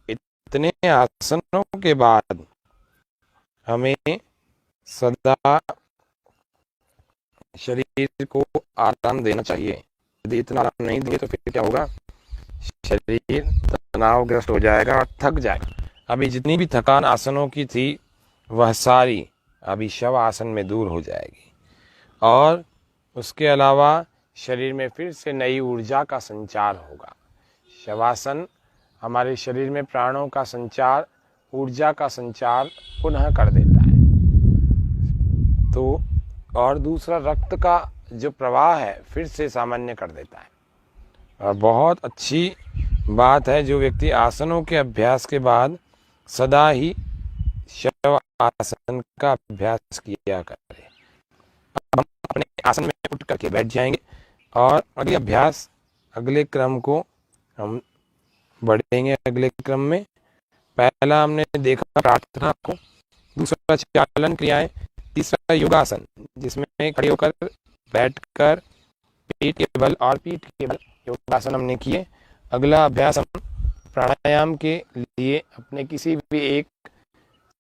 इतने आसनों के बाद हमें सदा शरीर को आराम देना चाहिए। यदि इतना आराम नहीं दिए तो फिर क्या होगा, शरीर तनावग्रस्त हो जाएगा और थक जाएगा। अभी जितनी भी थकान आसनों की थी वह सारी अभी शव आसन में दूर हो जाएगी, और उसके अलावा शरीर में फिर से नई ऊर्जा का संचार होगा। शवासन हमारे शरीर में प्राणों का संचार, ऊर्जा का संचार पुनः कर देता है। तो और दूसरा, रक्त का जो प्रवाह है फिर से सामान्य कर देता है। और बहुत अच्छी बात है, जो व्यक्ति आसनों के अभ्यास के बाद सदा ही शव आसन का अभ्यास किया करे। अब हम अपने आसन में उठ करके बैठ जाएंगे और अगले अभ्यास, अगले क्रम को हम बढ़ेंगे। अगले क्रम में पहला हमने देखा प्रार्थना को, दूसरा चालन क्रियाएं, तीसरा योगासन जिसमें खड़े होकर बैठकर पेट के बल और पीठ के बल योगासन हमने किए। अगला अभ्यास हम प्राणायाम के लिए अपने किसी भी एक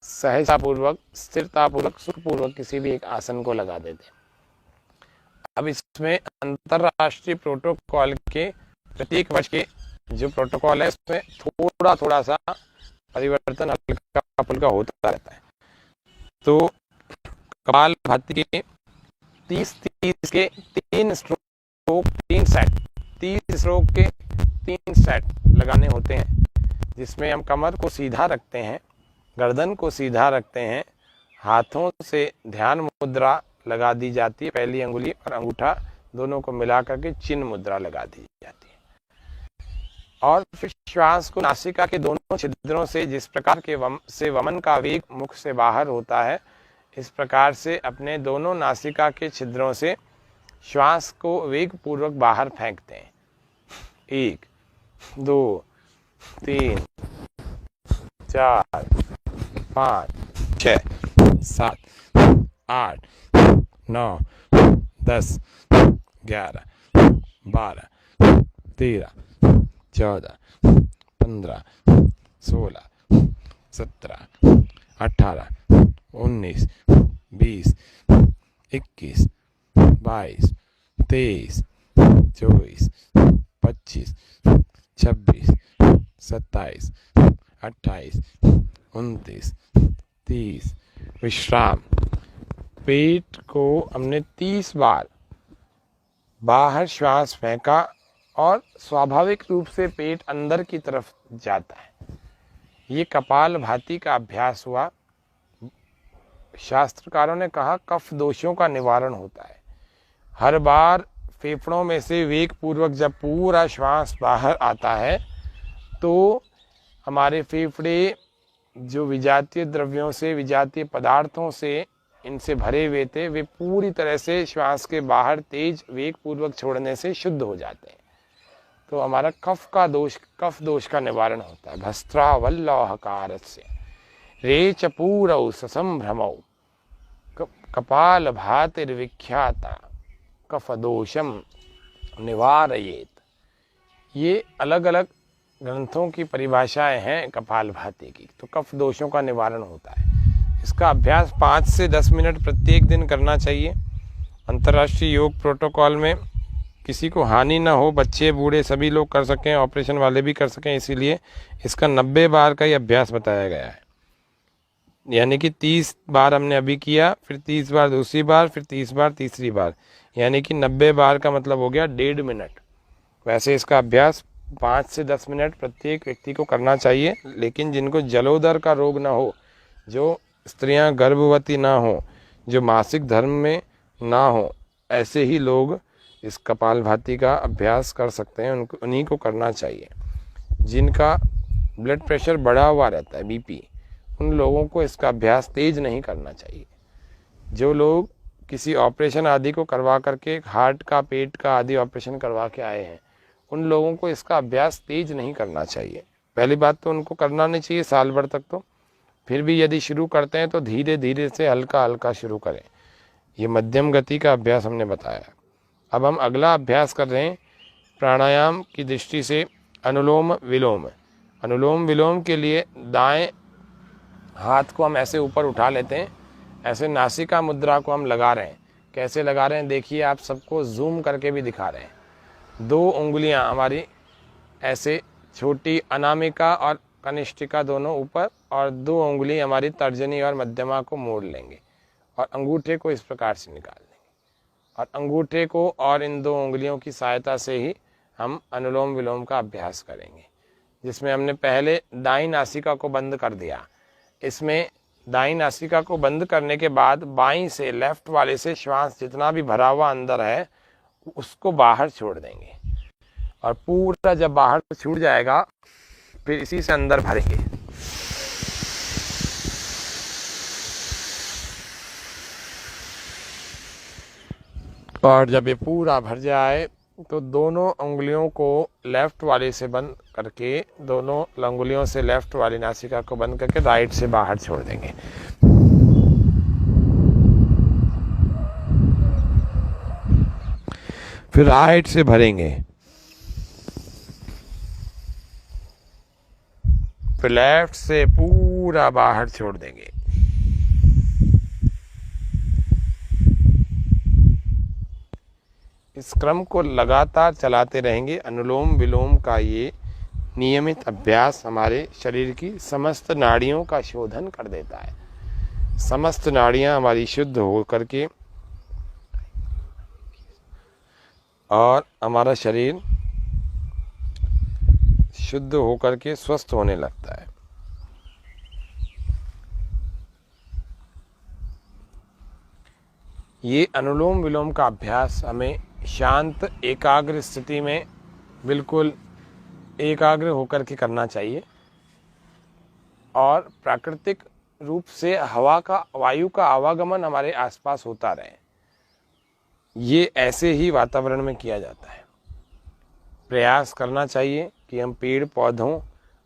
सहजतापूर्वक, स्थिरतापूर्वक, सुखपूर्वक किसी भी एक आसन को लगा देते हैं। अब इसमें अंतरराष्ट्रीय प्रोटोकॉल के प्रत्येक वर्ष के जो प्रोटोकॉल है उसमें थोड़ा थोड़ा सा परिवर्तन हल्का फुल्का होता रहता है। तो कपालभाति के 30-30 के 3 स्ट्रोक 3 सेट, 30 स्ट्रोक के 3 सेट लगाने होते हैं, जिसमें हम कमर को सीधा रखते हैं, गर्दन को सीधा रखते हैं, हाथों से ध्यान मुद्रा लगा दी जाती है, पहली अंगुली और अंगूठा दोनों को मिला करके चिन्ह मुद्रा लगा दी जाती है। और फिर श्वास को नासिका के दोनों छिद्रों से, जिस प्रकार के वमन का वेग मुख से बाहर होता है, इस प्रकार से अपने दोनों नासिका के छिद्रों से श्वास को वेग पूर्वक बाहर फेंकते हैं। 1 2 3 4 5 6 7 8 9 10 11 12 13 14 15 16 17 18 19 20 21 22 23 24 25 26 27 28 29 30। विश्राम। पेट को हमने 30 बार बाहर श्वास फेंका और स्वाभाविक रूप से पेट अंदर की तरफ जाता है। ये कपालभाति का अभ्यास हुआ। शास्त्रकारों ने कहा कफ दोषों का निवारण होता है। हर बार फेफड़ों में से वेग पूर्वक जब पूरा श्वास बाहर आता है तो हमारे फेफड़े जो विजातीय द्रव्यों से, विजातीय पदार्थों से इनसे भरे हुए थे, वे पूरी तरह से श्वास के बाहर तेज वेग पूर्वक छोड़ने से शुद्ध हो जाते हैं। तो हमारा कफ दोष का निवारण होता है। भस्त्रावल्लौहकारस्य रेच पूरौ ससंभ्रमौ कपालभातिर्विख्याता कफदोषम निवारयेत। ये अलग अलग ग्रंथों की परिभाषाएं हैं कपालभाति की। तो कफ दोषों का निवारण होता है। इसका अभ्यास 5 से 10 मिनट प्रत्येक दिन करना चाहिए। अंतर्राष्ट्रीय योग प्रोटोकॉल में किसी को हानि ना हो, बच्चे बूढ़े सभी लोग कर सकें, ऑपरेशन वाले भी कर सकें, इसीलिए इसका 90 बार का ही अभ्यास बताया गया है। यानी कि 30 बार हमने अभी किया, फिर 30 बार दूसरी बार, फिर 30 बार तीसरी बार, यानी कि 90 बार का मतलब हो गया 1.5 मिनट। वैसे इसका अभ्यास 5 से 10 मिनट प्रत्येक व्यक्ति को करना चाहिए, लेकिन जिनको जलोदर का रोग ना हो, जो स्त्रियां गर्भवती ना हो, जो मासिक धर्म में ना हो, ऐसे ही लोग इस कपालभाति का अभ्यास कर सकते हैं, उनको उन्हीं को करना चाहिए। जिनका ब्लड प्रेशर बढ़ा हुआ रहता है, बीपी, उन लोगों को इसका अभ्यास तेज नहीं करना चाहिए। जो लोग किसी ऑपरेशन आदि को करवा करके हार्ट का, पेट का आदि ऑपरेशन करवा के आए हैं, उन लोगों को इसका अभ्यास तेज नहीं करना चाहिए। पहली बात तो उनको करना नहीं चाहिए साल भर तक तो, फिर भी यदि शुरू करते हैं तो धीरे धीरे से हल्का हल्का शुरू करें। ये मध्यम गति का अभ्यास हमने बताया। अब हम अगला अभ्यास कर रहे हैं प्राणायाम की दृष्टि से अनुलोम विलोम। अनुलोम विलोम के लिए दाएं हाथ को हम ऐसे ऊपर उठा लेते हैं, ऐसे नासिका मुद्रा को हम लगा रहे हैं। कैसे लगा रहे हैं देखिए, आप सबको जूम करके भी दिखा रहे हैं। 2 उंगलियां हमारी ऐसे छोटी अनामिका और कनिष्ठिका दोनों ऊपर, और 2 उंगली हमारी तर्जनी और मध्यमा को मोड़ लेंगे और अंगूठे को इस प्रकार से निकाल लेंगे, और अंगूठे को और इन 2 उंगलियों की सहायता से ही हम अनुलोम विलोम का अभ्यास करेंगे, जिसमें हमने पहले दाईं नासिका को बंद कर दिया। इसमें दाईं नासिका को बंद करने के बाद बाईं से, लेफ्ट वाले से श्वास जितना भी भरा हुआ अंदर है उसको बाहर छोड़ देंगे, और पूरा जब बाहर छूट जाएगा फिर इसी से अंदर भरेंगे। और जब ये पूरा भर जाए तो दोनों उंगलियों को लेफ्ट वाले से बंद करके, दोनों उंगलियों से लेफ्ट वाली नासिका को बंद करके राइट से बाहर छोड़ देंगे। फिर राइट से भरेंगे, फिर लेफ्ट से पूरा बाहर छोड़ देंगे। इस क्रम को लगातार चलाते रहेंगे। अनुलोम विलोम का ये नियमित अभ्यास हमारे शरीर की समस्त नाड़ियों का शोधन कर देता है। समस्त नाड़ियां हमारी शुद्ध हो करके और हमारा शरीर शुद्ध होकर के स्वस्थ होने लगता है। ये अनुलोम विलोम का अभ्यास हमें शांत एकाग्र स्थिति में बिल्कुल एकाग्र होकर के करना चाहिए, और प्राकृतिक रूप से हवा का, वायु का आवागमन हमारे आसपास होता रहे। ये ऐसे ही वातावरण में किया जाता है। प्रयास करना चाहिए कि हम पेड़ पौधों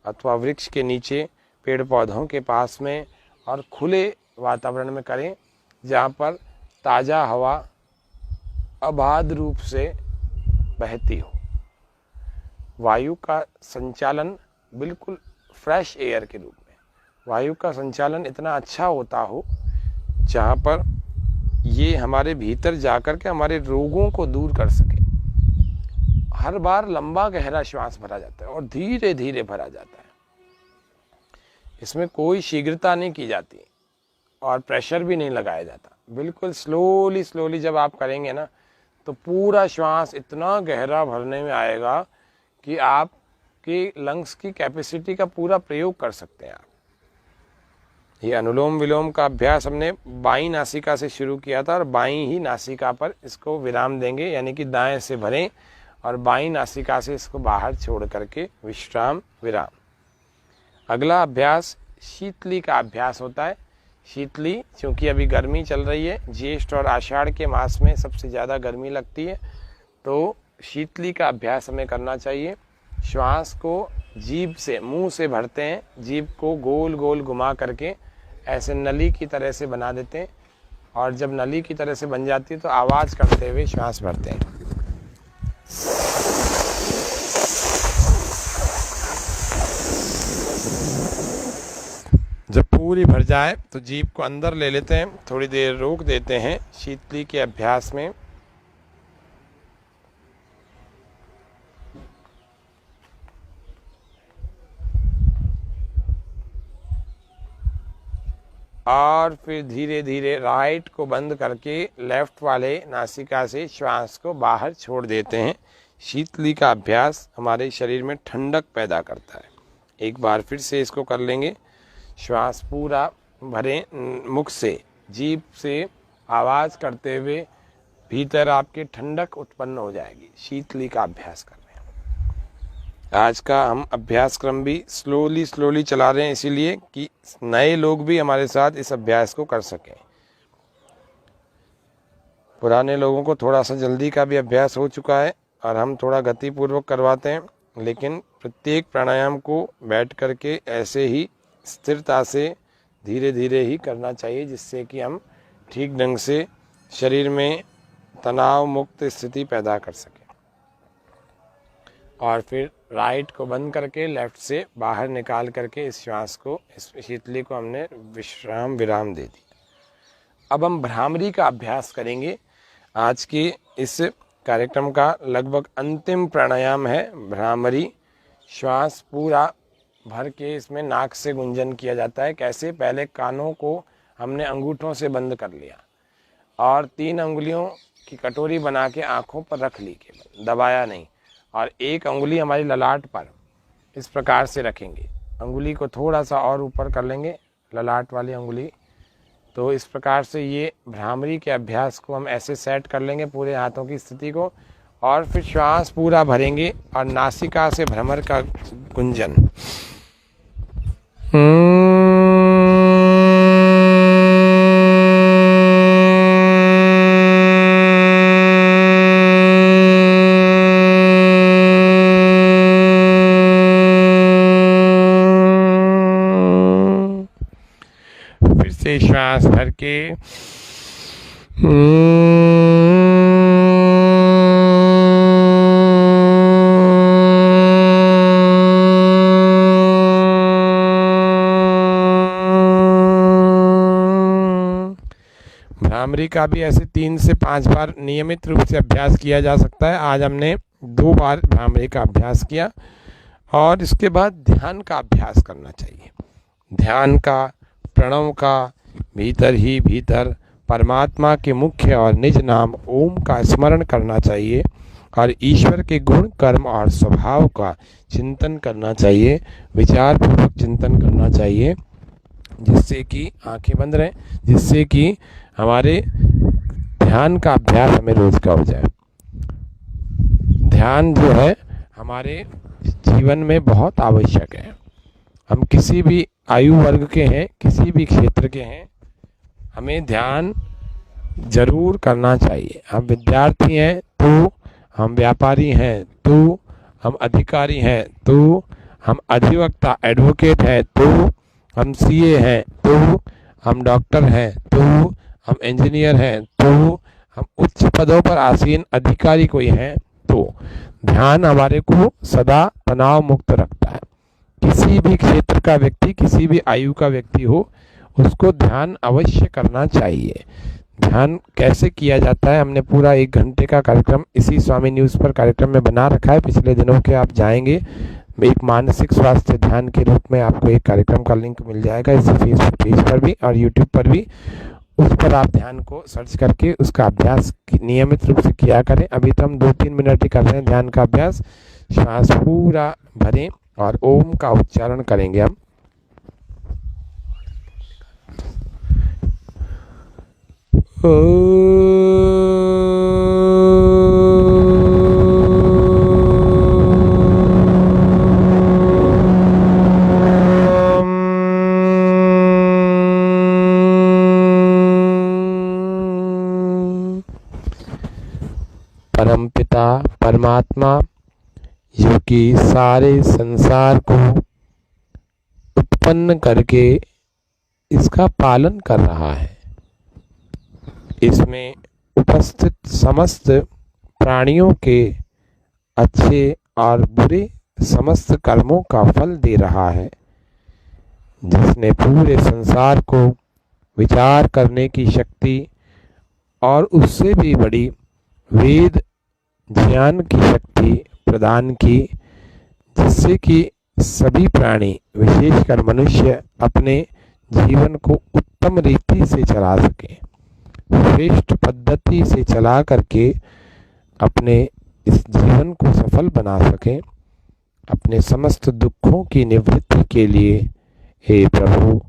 अथवा वृक्ष के नीचे, पेड़ पौधों के पास में और खुले वातावरण में करें, जहाँ पर ताज़ा हवा अबाध रूप से बहती हो। वायु का संचालन बिल्कुल फ्रेश एयर के रूप में, वायु का संचालन इतना अच्छा होता हो जहाँ पर ये हमारे भीतर जाकर के हमारे रोगों को दूर कर सके। हर बार लंबा गहरा श्वास भरा जाता है और धीरे धीरे भरा जाता है। इसमें कोई शीघ्रता नहीं की जाती और प्रेशर भी नहीं लगाया जाता। बिल्कुल स्लोली स्लोली जब आप करेंगे ना, तो पूरा श्वास इतना गहरा भरने में आएगा कि आपके लंग्स की कैपेसिटी का पूरा प्रयोग कर सकते हैं आप। ये अनुलोम विलोम का अभ्यास हमने बाईं नासिका से शुरू किया था, और बाईं ही नासिका पर इसको विराम देंगे, यानी कि दाएं से भरें और बाईं नासिका से इसको बाहर छोड़ करके विश्राम विराम। अगला अभ्यास शीतली का अभ्यास होता है। शीतली, चूँकि अभी गर्मी चल रही है, ज्येष्ठ और आषाढ़ के मास में सबसे ज़्यादा गर्मी लगती है, तो शीतली का अभ्यास हमें करना चाहिए। श्वास को जीभ से, मुंह से भरते हैं, जीभ को गोल गोल घुमा करके ऐसे नली की तरह से बना देते हैं, और जब नली की तरह से बन जाती है तो आवाज़ करते हुए श्वास भरते हैं। जब पूरी भर जाए तो जीभ को अंदर ले लेते हैं, थोड़ी देर रोक देते हैं शीतली के अभ्यास में। और फिर धीरे धीरे राइट को बंद करके लेफ्ट वाले नासिका से श्वास को बाहर छोड़ देते हैं। शीतली का अभ्यास हमारे शरीर में ठंडक पैदा करता है। एक बार फिर से इसको कर लेंगे। श्वास पूरा भरें, मुख से, जीभ से आवाज़ करते हुए भीतर आपके ठंडक उत्पन्न हो जाएगी। शीतली का अभ्यास कर रहे हैं। आज का हम अभ्यास क्रम भी स्लोली चला रहे हैं, इसीलिए कि नए लोग भी हमारे साथ इस अभ्यास को कर सकें। पुराने लोगों को थोड़ा सा जल्दी का भी अभ्यास हो चुका है और हम थोड़ा गतिपूर्वक करवाते हैं, लेकिन प्रत्येक प्राणायाम को बैठ करके ऐसे ही स्थिरता से धीरे धीरे ही करना चाहिए, जिससे कि हम ठीक ढंग से शरीर में तनाव मुक्त स्थिति पैदा कर सकें। और फिर राइट को बंद करके लेफ्ट से बाहर निकाल करके इस श्वास को, इस शीतली को हमने विराम दे दिया। अब हम भ्रामरी का अभ्यास करेंगे। आज के इस कार्यक्रम का लगभग अंतिम प्राणायाम है भ्रामरी। श्वास पूरा भर के इसमें नाक से गुंजन किया जाता है। कैसे? पहले कानों को हमने अंगूठों से बंद कर लिया और 3 अंगुलियों की कटोरी बना के आँखों पर रख ली, केवल दबाया नहीं, और एक अंगुली हमारी ललाट पर इस प्रकार से रखेंगे। अंगुली को थोड़ा सा और ऊपर कर लेंगे, ललाट वाली अंगुली। तो इस प्रकार से ये भ्रामरी के अभ्यास को हम ऐसे सेट कर लेंगे, पूरे हाथों की स्थिति को, और फिर श्वास पूरा भरेंगे और नासिका से भ्रमर का गुंजन। फिर से श्वास भर के भ्रामरी का भी ऐसे 3 से 5 बार नियमित रूप से अभ्यास किया जा सकता है। आज हमने 2 बार भ्रामरी का अभ्यास किया और इसके बाद ध्यान का अभ्यास करना चाहिए। ध्यान का, प्रणव का, भीतर ही भीतर परमात्मा के मुख्य और निज नाम ओम का स्मरण करना चाहिए और ईश्वर के गुण, कर्म और स्वभाव का चिंतन करना चाहिए, विचार पूर्वक चिंतन करना चाहिए, जिससे कि आंखें बंद रहें, जिससे कि हमारे ध्यान का अभ्यास हमें रोज का हो जाए। ध्यान जो है हमारे जीवन में बहुत आवश्यक है। हम किसी भी आयु वर्ग के हैं, किसी भी क्षेत्र के हैं, हमें ध्यान जरूर करना चाहिए। हम विद्यार्थी हैं तो, हम व्यापारी हैं तो, हम अधिकारी हैं तो, हम अधिवक्ता एडवोकेट हैं तो, हम सीए हैं तो, हम डॉक्टर हैं तो, हम इंजीनियर हैं तो, हम उच्च पदों पर आसीन अधिकारी कोई हैं तो, ध्यान हमारे को सदा तनाव मुक्त रखता है। किसी भी क्षेत्र का व्यक्ति, किसी भी आयु का व्यक्ति हो, उसको ध्यान अवश्य करना चाहिए। ध्यान कैसे किया जाता है, हमने पूरा 1 घंटे का कार्यक्रम इसी स्वामी न्यूज़ पर कार्यक्रम में बना रखा है। पिछले दिनों के आप जाएंगे, एक मानसिक स्वास्थ्य ध्यान के रूप में आपको एक कार्यक्रम का लिंक मिल जाएगा इसी फेसबुक पेज पर भी और यूट्यूब पर भी। उस पर आप ध्यान को सर्च करके उसका अभ्यास नियमित रूप से किया करें। अभी तो हम 2-3 मिनट ही कर रहे हैं ध्यान का अभ्यास। श्वास पूरा भरें और ओम का उच्चारण करेंगे हम। परमपिता परमात्मा जो कि सारे संसार को उत्पन्न करके इसका पालन कर रहा है, इसमें उपस्थित समस्त प्राणियों के अच्छे और बुरे समस्त कर्मों का फल दे रहा है, जिसने पूरे संसार को विचार करने की शक्ति और उससे भी बड़ी वेद ज्ञान की शक्ति प्रदान की, जिससे कि सभी प्राणी विशेषकर मनुष्य अपने जीवन को उत्तम रीति से चला सकें, श्रेष्ठ पद्धति से चला करके अपने इस जीवन को सफल बना सकें, अपने समस्त दुखों की निवृत्ति के लिए हे प्रभु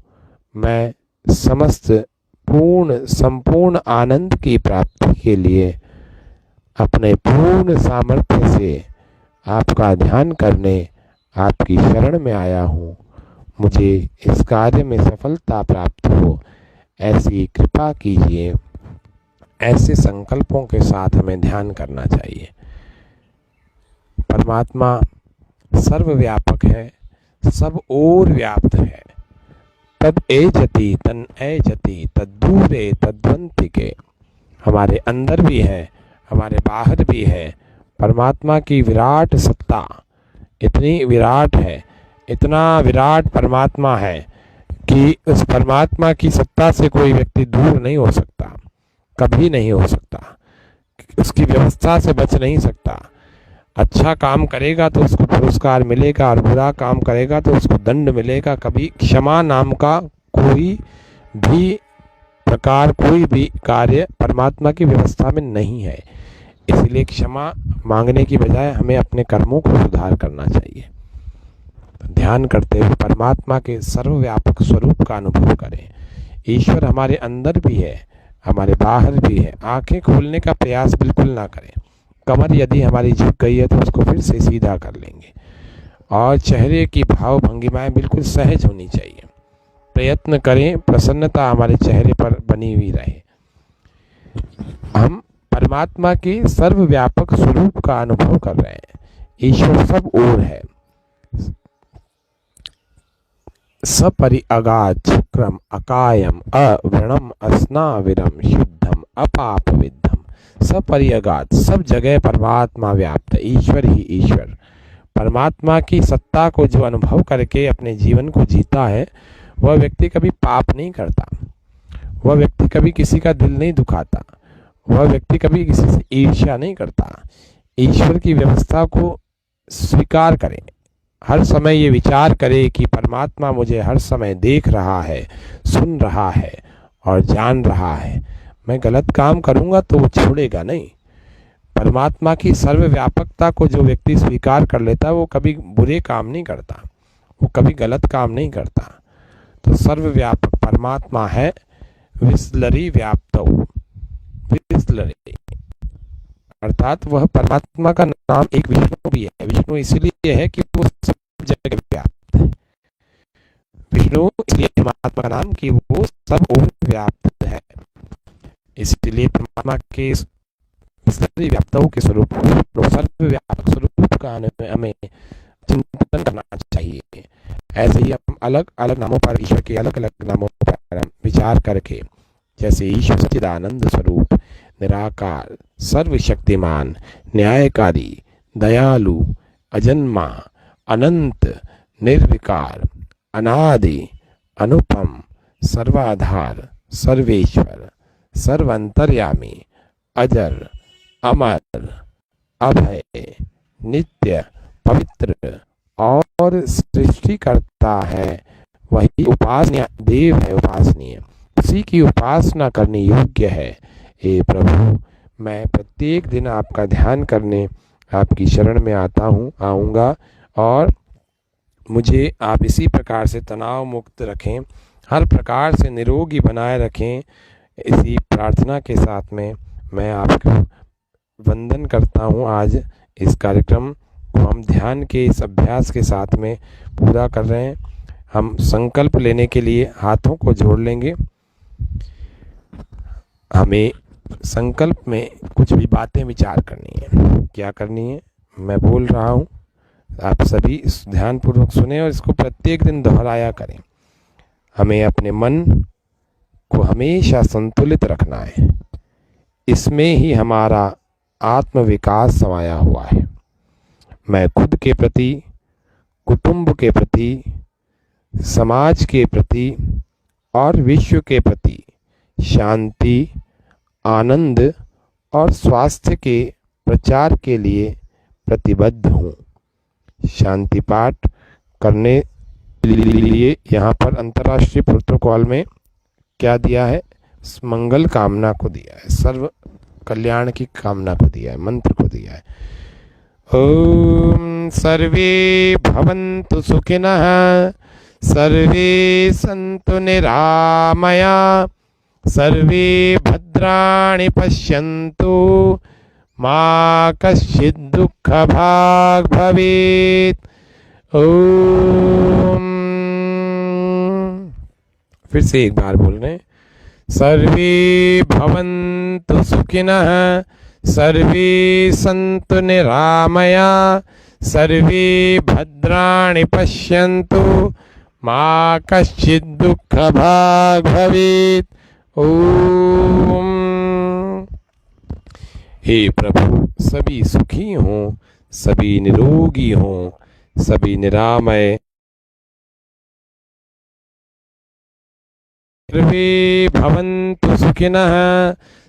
मैं समस्त संपूर्ण आनंद की प्राप्ति के लिए अपने पूर्ण सामर्थ्य से आपका ध्यान करने आपकी शरण में आया हूँ। मुझे इस कार्य में सफलता प्राप्त हो ऐसी कृपा कीजिए। ऐसे संकल्पों के साथ हमें ध्यान करना चाहिए। परमात्मा सर्वव्यापक है, सब ओर व्याप्त है। तद एजति तन एजति तद्दूरे तद्वंतिके। हमारे अंदर भी है, हमारे बाहर भी है। परमात्मा की विराट सत्ता इतनी विराट है, इतना विराट परमात्मा है कि उस परमात्मा की सत्ता से कोई व्यक्ति दूर नहीं हो सकता, कभी नहीं हो सकता, उसकी व्यवस्था से बच नहीं सकता। अच्छा काम करेगा तो उसको पुरस्कार मिलेगा और बुरा काम करेगा तो उसको दंड मिलेगा। कभी क्षमा नाम का कोई भी प्रकार, कोई भी कार्य परमात्मा की व्यवस्था में नहीं है। इसलिए क्षमा मांगने की बजाय हमें अपने कर्मों को सुधार करना चाहिए। तो ध्यान करते हुए परमात्मा के सर्वव्यापक स्वरूप का अनुभव करें। ईश्वर हमारे अंदर भी है, हमारे बाहर भी है। आंखें खोलने का प्रयास बिल्कुल ना करें। कमर यदि हमारी झुक गई है तो उसको फिर से सीधा कर लेंगे। और चेहरे की भाव भंगिमाएं बिल्कुल सहज होनी चाहिए। प्रयत्न करें प्रसन्नता हमारे चेहरे पर बनी हुई रहे। हम परमात्मा के सर्वव्यापक स्वरूप का अनुभव कर रहे हैं। ईश्वर सब ओर है। सपरि अगाध शुक्रम अकायम अवृणम अस्नाविरम शुद्धम अपाप विद्धम। सपरि अगाध, सब जगह परमात्मा व्याप्त है। ईश्वर ही ईश्वर। परमात्मा की सत्ता को जो अनुभव करके अपने जीवन को जीता है वह व्यक्ति कभी पाप नहीं करता, वह व्यक्ति कभी किसी का दिल नहीं दुखाता, वह व्यक्ति कभी किसी से ईर्ष्या नहीं करता। ईश्वर की व्यवस्था को स्वीकार करें। हर समय ये विचार करे कि परमात्मा मुझे हर समय देख रहा है, सुन रहा है और जान रहा है। मैं गलत काम करूंगा तो वो छोड़ेगा नहीं। परमात्मा की सर्वव्यापकता को जो व्यक्ति स्वीकार कर लेता है वो कभी बुरे काम नहीं करता, वो कभी गलत काम नहीं करता। तो सर्वव्यापक परमात्मा है। विस्लरी व्याप्तो, विस्लरी अर्थात वह परमात्मा का नाम एक विष्णु भी है। विष्णु इसलिए है कि वो सब जगह व्याप्त है। विष्णु इसलिए परमात्मा का नाम कि वो सब ओर व्याप्त है। इसलिए परमात्मा के व्याप्तों के स्वरूप सर्वव्यापक स्वरूप का हमें चिंतन करना चाहिए। ऐसे ही हम अलग अलग नामों पर, ईश्वर के अलग अलग नामों पर विचार करके, जैसे ईश्वर सच्चिदानंद स्वरूप, निराकार, सर्वशक्तिमान, न्यायकारी, दयालु, अजन्मा, अनंत, निर्विकार, अनादि, अनुपम, सर्वाधार, सर्वेश्वर, सर्वंतर्यामी, अजर, अमर, अभय, नित्य, पवित्र और सृष्टिकर्ता है। वही उपासनीय देव है, उपासनीय, उसी की उपासना करनी योग्य है। हे प्रभु, मैं प्रत्येक दिन आपका ध्यान करने आपकी शरण में आऊँगा और मुझे आप इसी प्रकार से तनाव मुक्त रखें, हर प्रकार से निरोगी बनाए रखें। इसी प्रार्थना के साथ में मैं आपको वंदन करता हूँ। आज इस कार्यक्रम को हम ध्यान के इस अभ्यास के साथ में पूरा कर रहे हैं। हम संकल्प लेने के लिए हाथों को जोड़ लेंगे। हमें संकल्प में कुछ भी बातें विचार करनी है। क्या करनी है मैं बोल रहा हूँ, आप सभी ध्यानपूर्वक सुने और इसको प्रत्येक दिन दोहराया करें। हमें अपने मन को हमेशा संतुलित रखना है। इसमें ही हमारा आत्मविकास समाया हुआ है। मैं खुद के प्रति, कुटुंब के प्रति, समाज के प्रति और विश्व के प्रति शांति, आनंद और स्वास्थ्य के प्रचार के लिए प्रतिबद्ध हूँ। शांति पाठ करने लिए यहाँ पर अंतर्राष्ट्रीय प्रोटोकॉल में क्या दिया है? मंगल कामना को दिया है, सर्व कल्याण की कामना को दिया है, मंत्र को दिया है। ओम सर्वे भवन्तु सुखिनः, सर्वे सन्तु निरामया, सर्वे भद्राणि पश्यन्तु, मा कश्चित् दुःखभाग् भवेत्। ओम, फिर से एक बार बोल रहे हैं, सर्वे भवन्तु सुखिनः, सर्वे सन्तु निरामया, सर्वे भद्राणि पश्यन्तु, मा कश्चित् दुःखभाग् भवेत्। ओम। हे प्रभु, सभी सुखी हों, सभी निरोगी हों, सभी निरामय। सर्वे भवन्तु सुखिनः,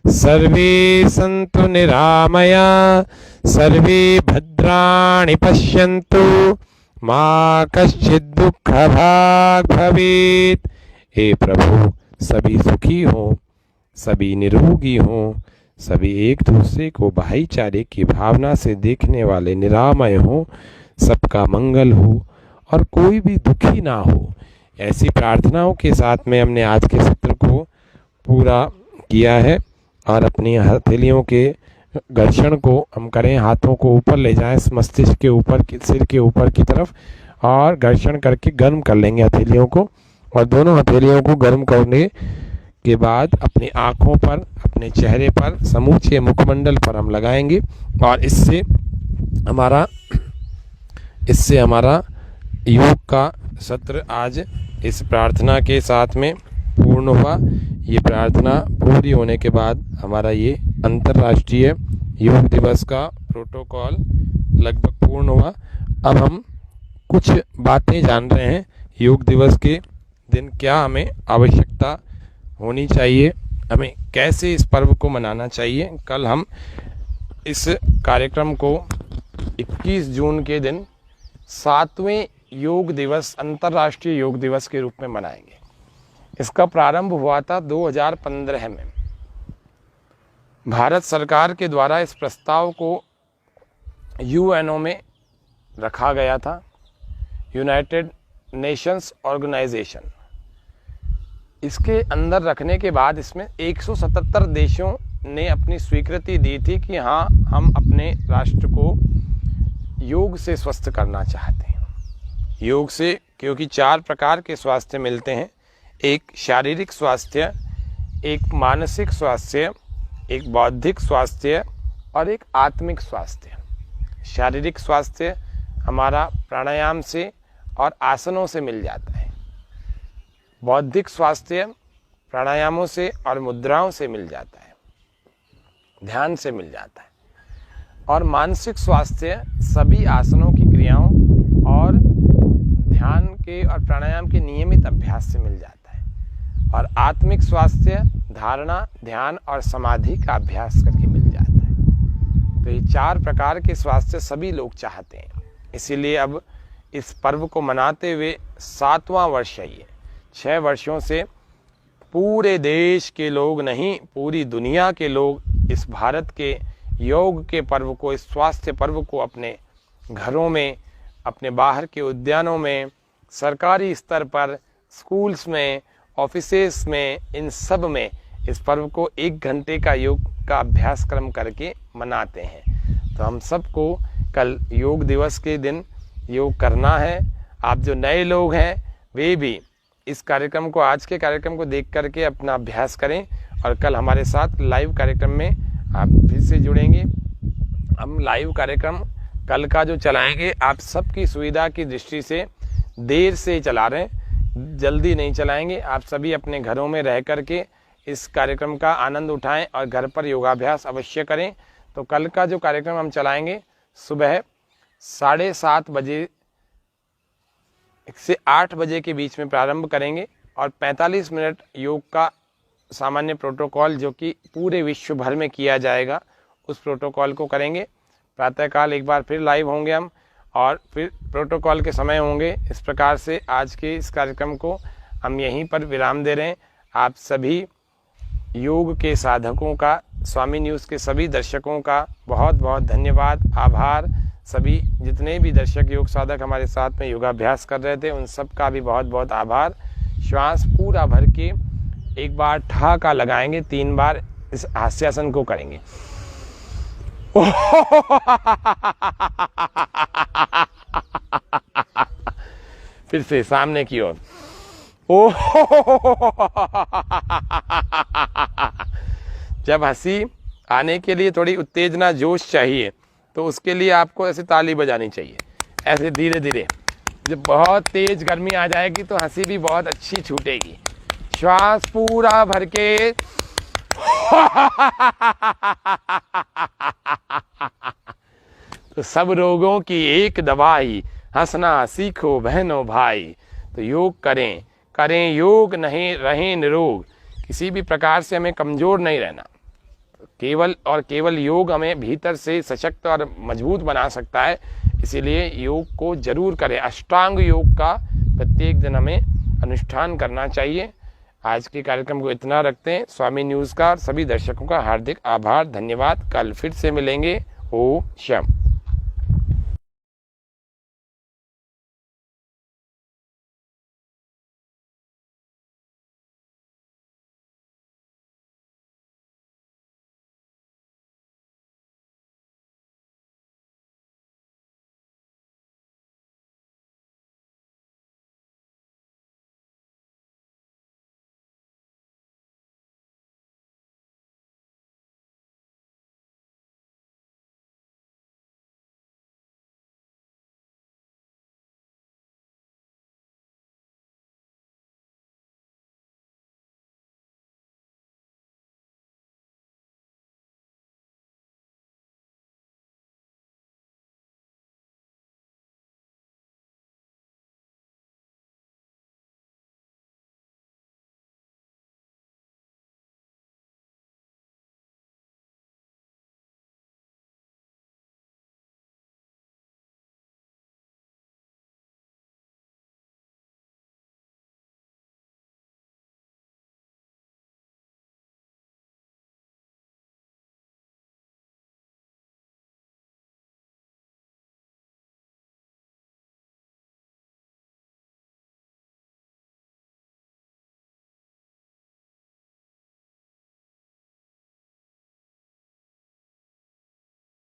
सर्वे सन्तु निरामया, सर्वे भद्राणि पश्यन्तु, मा कश्चित् दुःखभाग् भवेत्। हे प्रभु, सभी सुखी हों, सभी निरोगी हों, सभी एक दूसरे को भाईचारे की भावना से देखने वाले निरामय हों, सबका मंगल हो और कोई भी दुखी ना हो। ऐसी प्रार्थनाओं के साथ में हमने आज के सत्र को पूरा किया है। और अपनी हथेलियों के घर्षण को हम करें, हाथों को ऊपर ले जाएं, मस्तिष्क के ऊपर, सिर के ऊपर की तरफ, और घर्षण करके गर्म कर लेंगे हथेलियों को। और दोनों हथेलियों को गर्म करने के बाद अपनी आँखों पर, अपने चेहरे पर, समूचे मुखमंडल पर हम लगाएंगे। और इससे हमारा योग का सत्र आज इस प्रार्थना के साथ में पूर्ण हुआ। ये प्रार्थना पूरी होने के बाद हमारा ये अंतर्राष्ट्रीय योग दिवस का प्रोटोकॉल लगभग पूर्ण हुआ। अब हम कुछ बातें जान रहे हैं, योग दिवस के दिन क्या हमें आवश्यकता होनी चाहिए, हमें कैसे इस पर्व को मनाना चाहिए। कल हम इस कार्यक्रम को 21 जून के दिन 7वें योग दिवस, अंतर्राष्ट्रीय योग दिवस के रूप में मनाएंगे। इसका प्रारंभ हुआ था 2015 में। भारत सरकार के द्वारा इस प्रस्ताव को यूएनओ में रखा गया था, यूनाइटेड नेशंस ऑर्गेनाइजेशन। इसके अंदर रखने के बाद इसमें 177 देशों ने अपनी स्वीकृति दी थी कि हाँ, हम अपने राष्ट्र को योग से स्वस्थ करना चाहते हैं। योग से क्योंकि 4 प्रकार के स्वास्थ्य मिलते हैं, एक शारीरिक स्वास्थ्य, एक मानसिक स्वास्थ्य, एक बौद्धिक स्वास्थ्य और एक आत्मिक स्वास्थ्य। शारीरिक स्वास्थ्य हमारा प्राणायाम से और आसनों से मिल जाता है। बौद्धिक स्वास्थ्य प्राणायामों से और मुद्राओं से मिल जाता है, ध्यान से मिल जाता है। और मानसिक स्वास्थ्य सभी आसनों की क्रियाओं और ध्यान के और प्राणायाम के नियमित अभ्यास से मिल जाता है। और आत्मिक स्वास्थ्य धारणा, ध्यान और समाधि का अभ्यास करके मिल जाता है। तो ये 4 प्रकार के स्वास्थ्य सभी लोग चाहते हैं। इसीलिए अब इस पर्व को मनाते हुए 7वां वर्ष है ये। 6 वर्षों से पूरे देश के लोग नहीं, पूरी दुनिया के लोग इस भारत के योग के पर्व को, इस स्वास्थ्य पर्व को अपने घरों में, अपने बाहर के उद्यानों में, सरकारी स्तर पर, स्कूल्स में, ऑफिसेस में, इन सब में इस पर्व को 1 घंटे का योग का अभ्यास क्रम करके मनाते हैं। तो हम सबको कल योग दिवस के दिन योग करना है। आप जो नए लोग हैं वे भी इस कार्यक्रम को, आज के कार्यक्रम को देख करके अपना अभ्यास करें और कल हमारे साथ लाइव कार्यक्रम में आप फिर से जुड़ेंगे। हम लाइव कार्यक्रम कल का जो चलाएंगे, आप सबकी सुविधा की दृष्टि से देर से चला रहे हैं, जल्दी नहीं चलाएंगे। आप सभी अपने घरों में रह करके इस कार्यक्रम का आनंद उठाएं और घर पर योगाभ्यास अवश्य करें। तो कल का जो कार्यक्रम हम चलाएंगे सुबह 7:30 बजे से 8 बजे के बीच में प्रारंभ करेंगे और 45 मिनट योग का सामान्य प्रोटोकॉल जो कि पूरे विश्व भर में किया जाएगा, उस प्रोटोकॉल को करेंगे। प्रातःकाल एक बार फिर लाइव होंगे हम और फिर प्रोटोकॉल के समय होंगे। इस प्रकार से आज के इस कार्यक्रम को हम यहीं पर विराम दे रहे हैं। आप सभी योग के साधकों का, स्वामी न्यूज़ के सभी दर्शकों का बहुत बहुत धन्यवाद, आभार। सभी जितने भी दर्शक योग साधक हमारे साथ में योगाभ्यास कर रहे थे, उन सब का भी बहुत बहुत आभार। श्वास पूरा भर के एक बार ठहाका लगाएंगे, 3 बार इस हास्यासन को करेंगे। फिर से सामने की ओर। जब हंसी आने के लिए थोड़ी उत्तेजना, जोश चाहिए, तो उसके लिए आपको ऐसे ताली बजानी चाहिए, ऐसे धीरे धीरे। जब बहुत तेज गर्मी आ जाएगी तो हंसी भी बहुत अच्छी छूटेगी। श्वास पूरा भर के तो सब रोगों की एक दवाई, हंसना सीखो बहनों भाई। तो योग करें, करें योग, नहीं रहें निरोग। किसी भी प्रकार से हमें कमज़ोर नहीं रहना, केवल और केवल योग हमें भीतर से सशक्त और मजबूत बना सकता है। इसीलिए योग को जरूर करें। अष्टांग योग का प्रत्येक दिन हमें अनुष्ठान करना चाहिए। आज के कार्यक्रम को इतना रखते हैं। स्वामी न्यूज़ का सभी दर्शकों का हार्दिक आभार, धन्यवाद। कल फिर से मिलेंगे। ओम शम।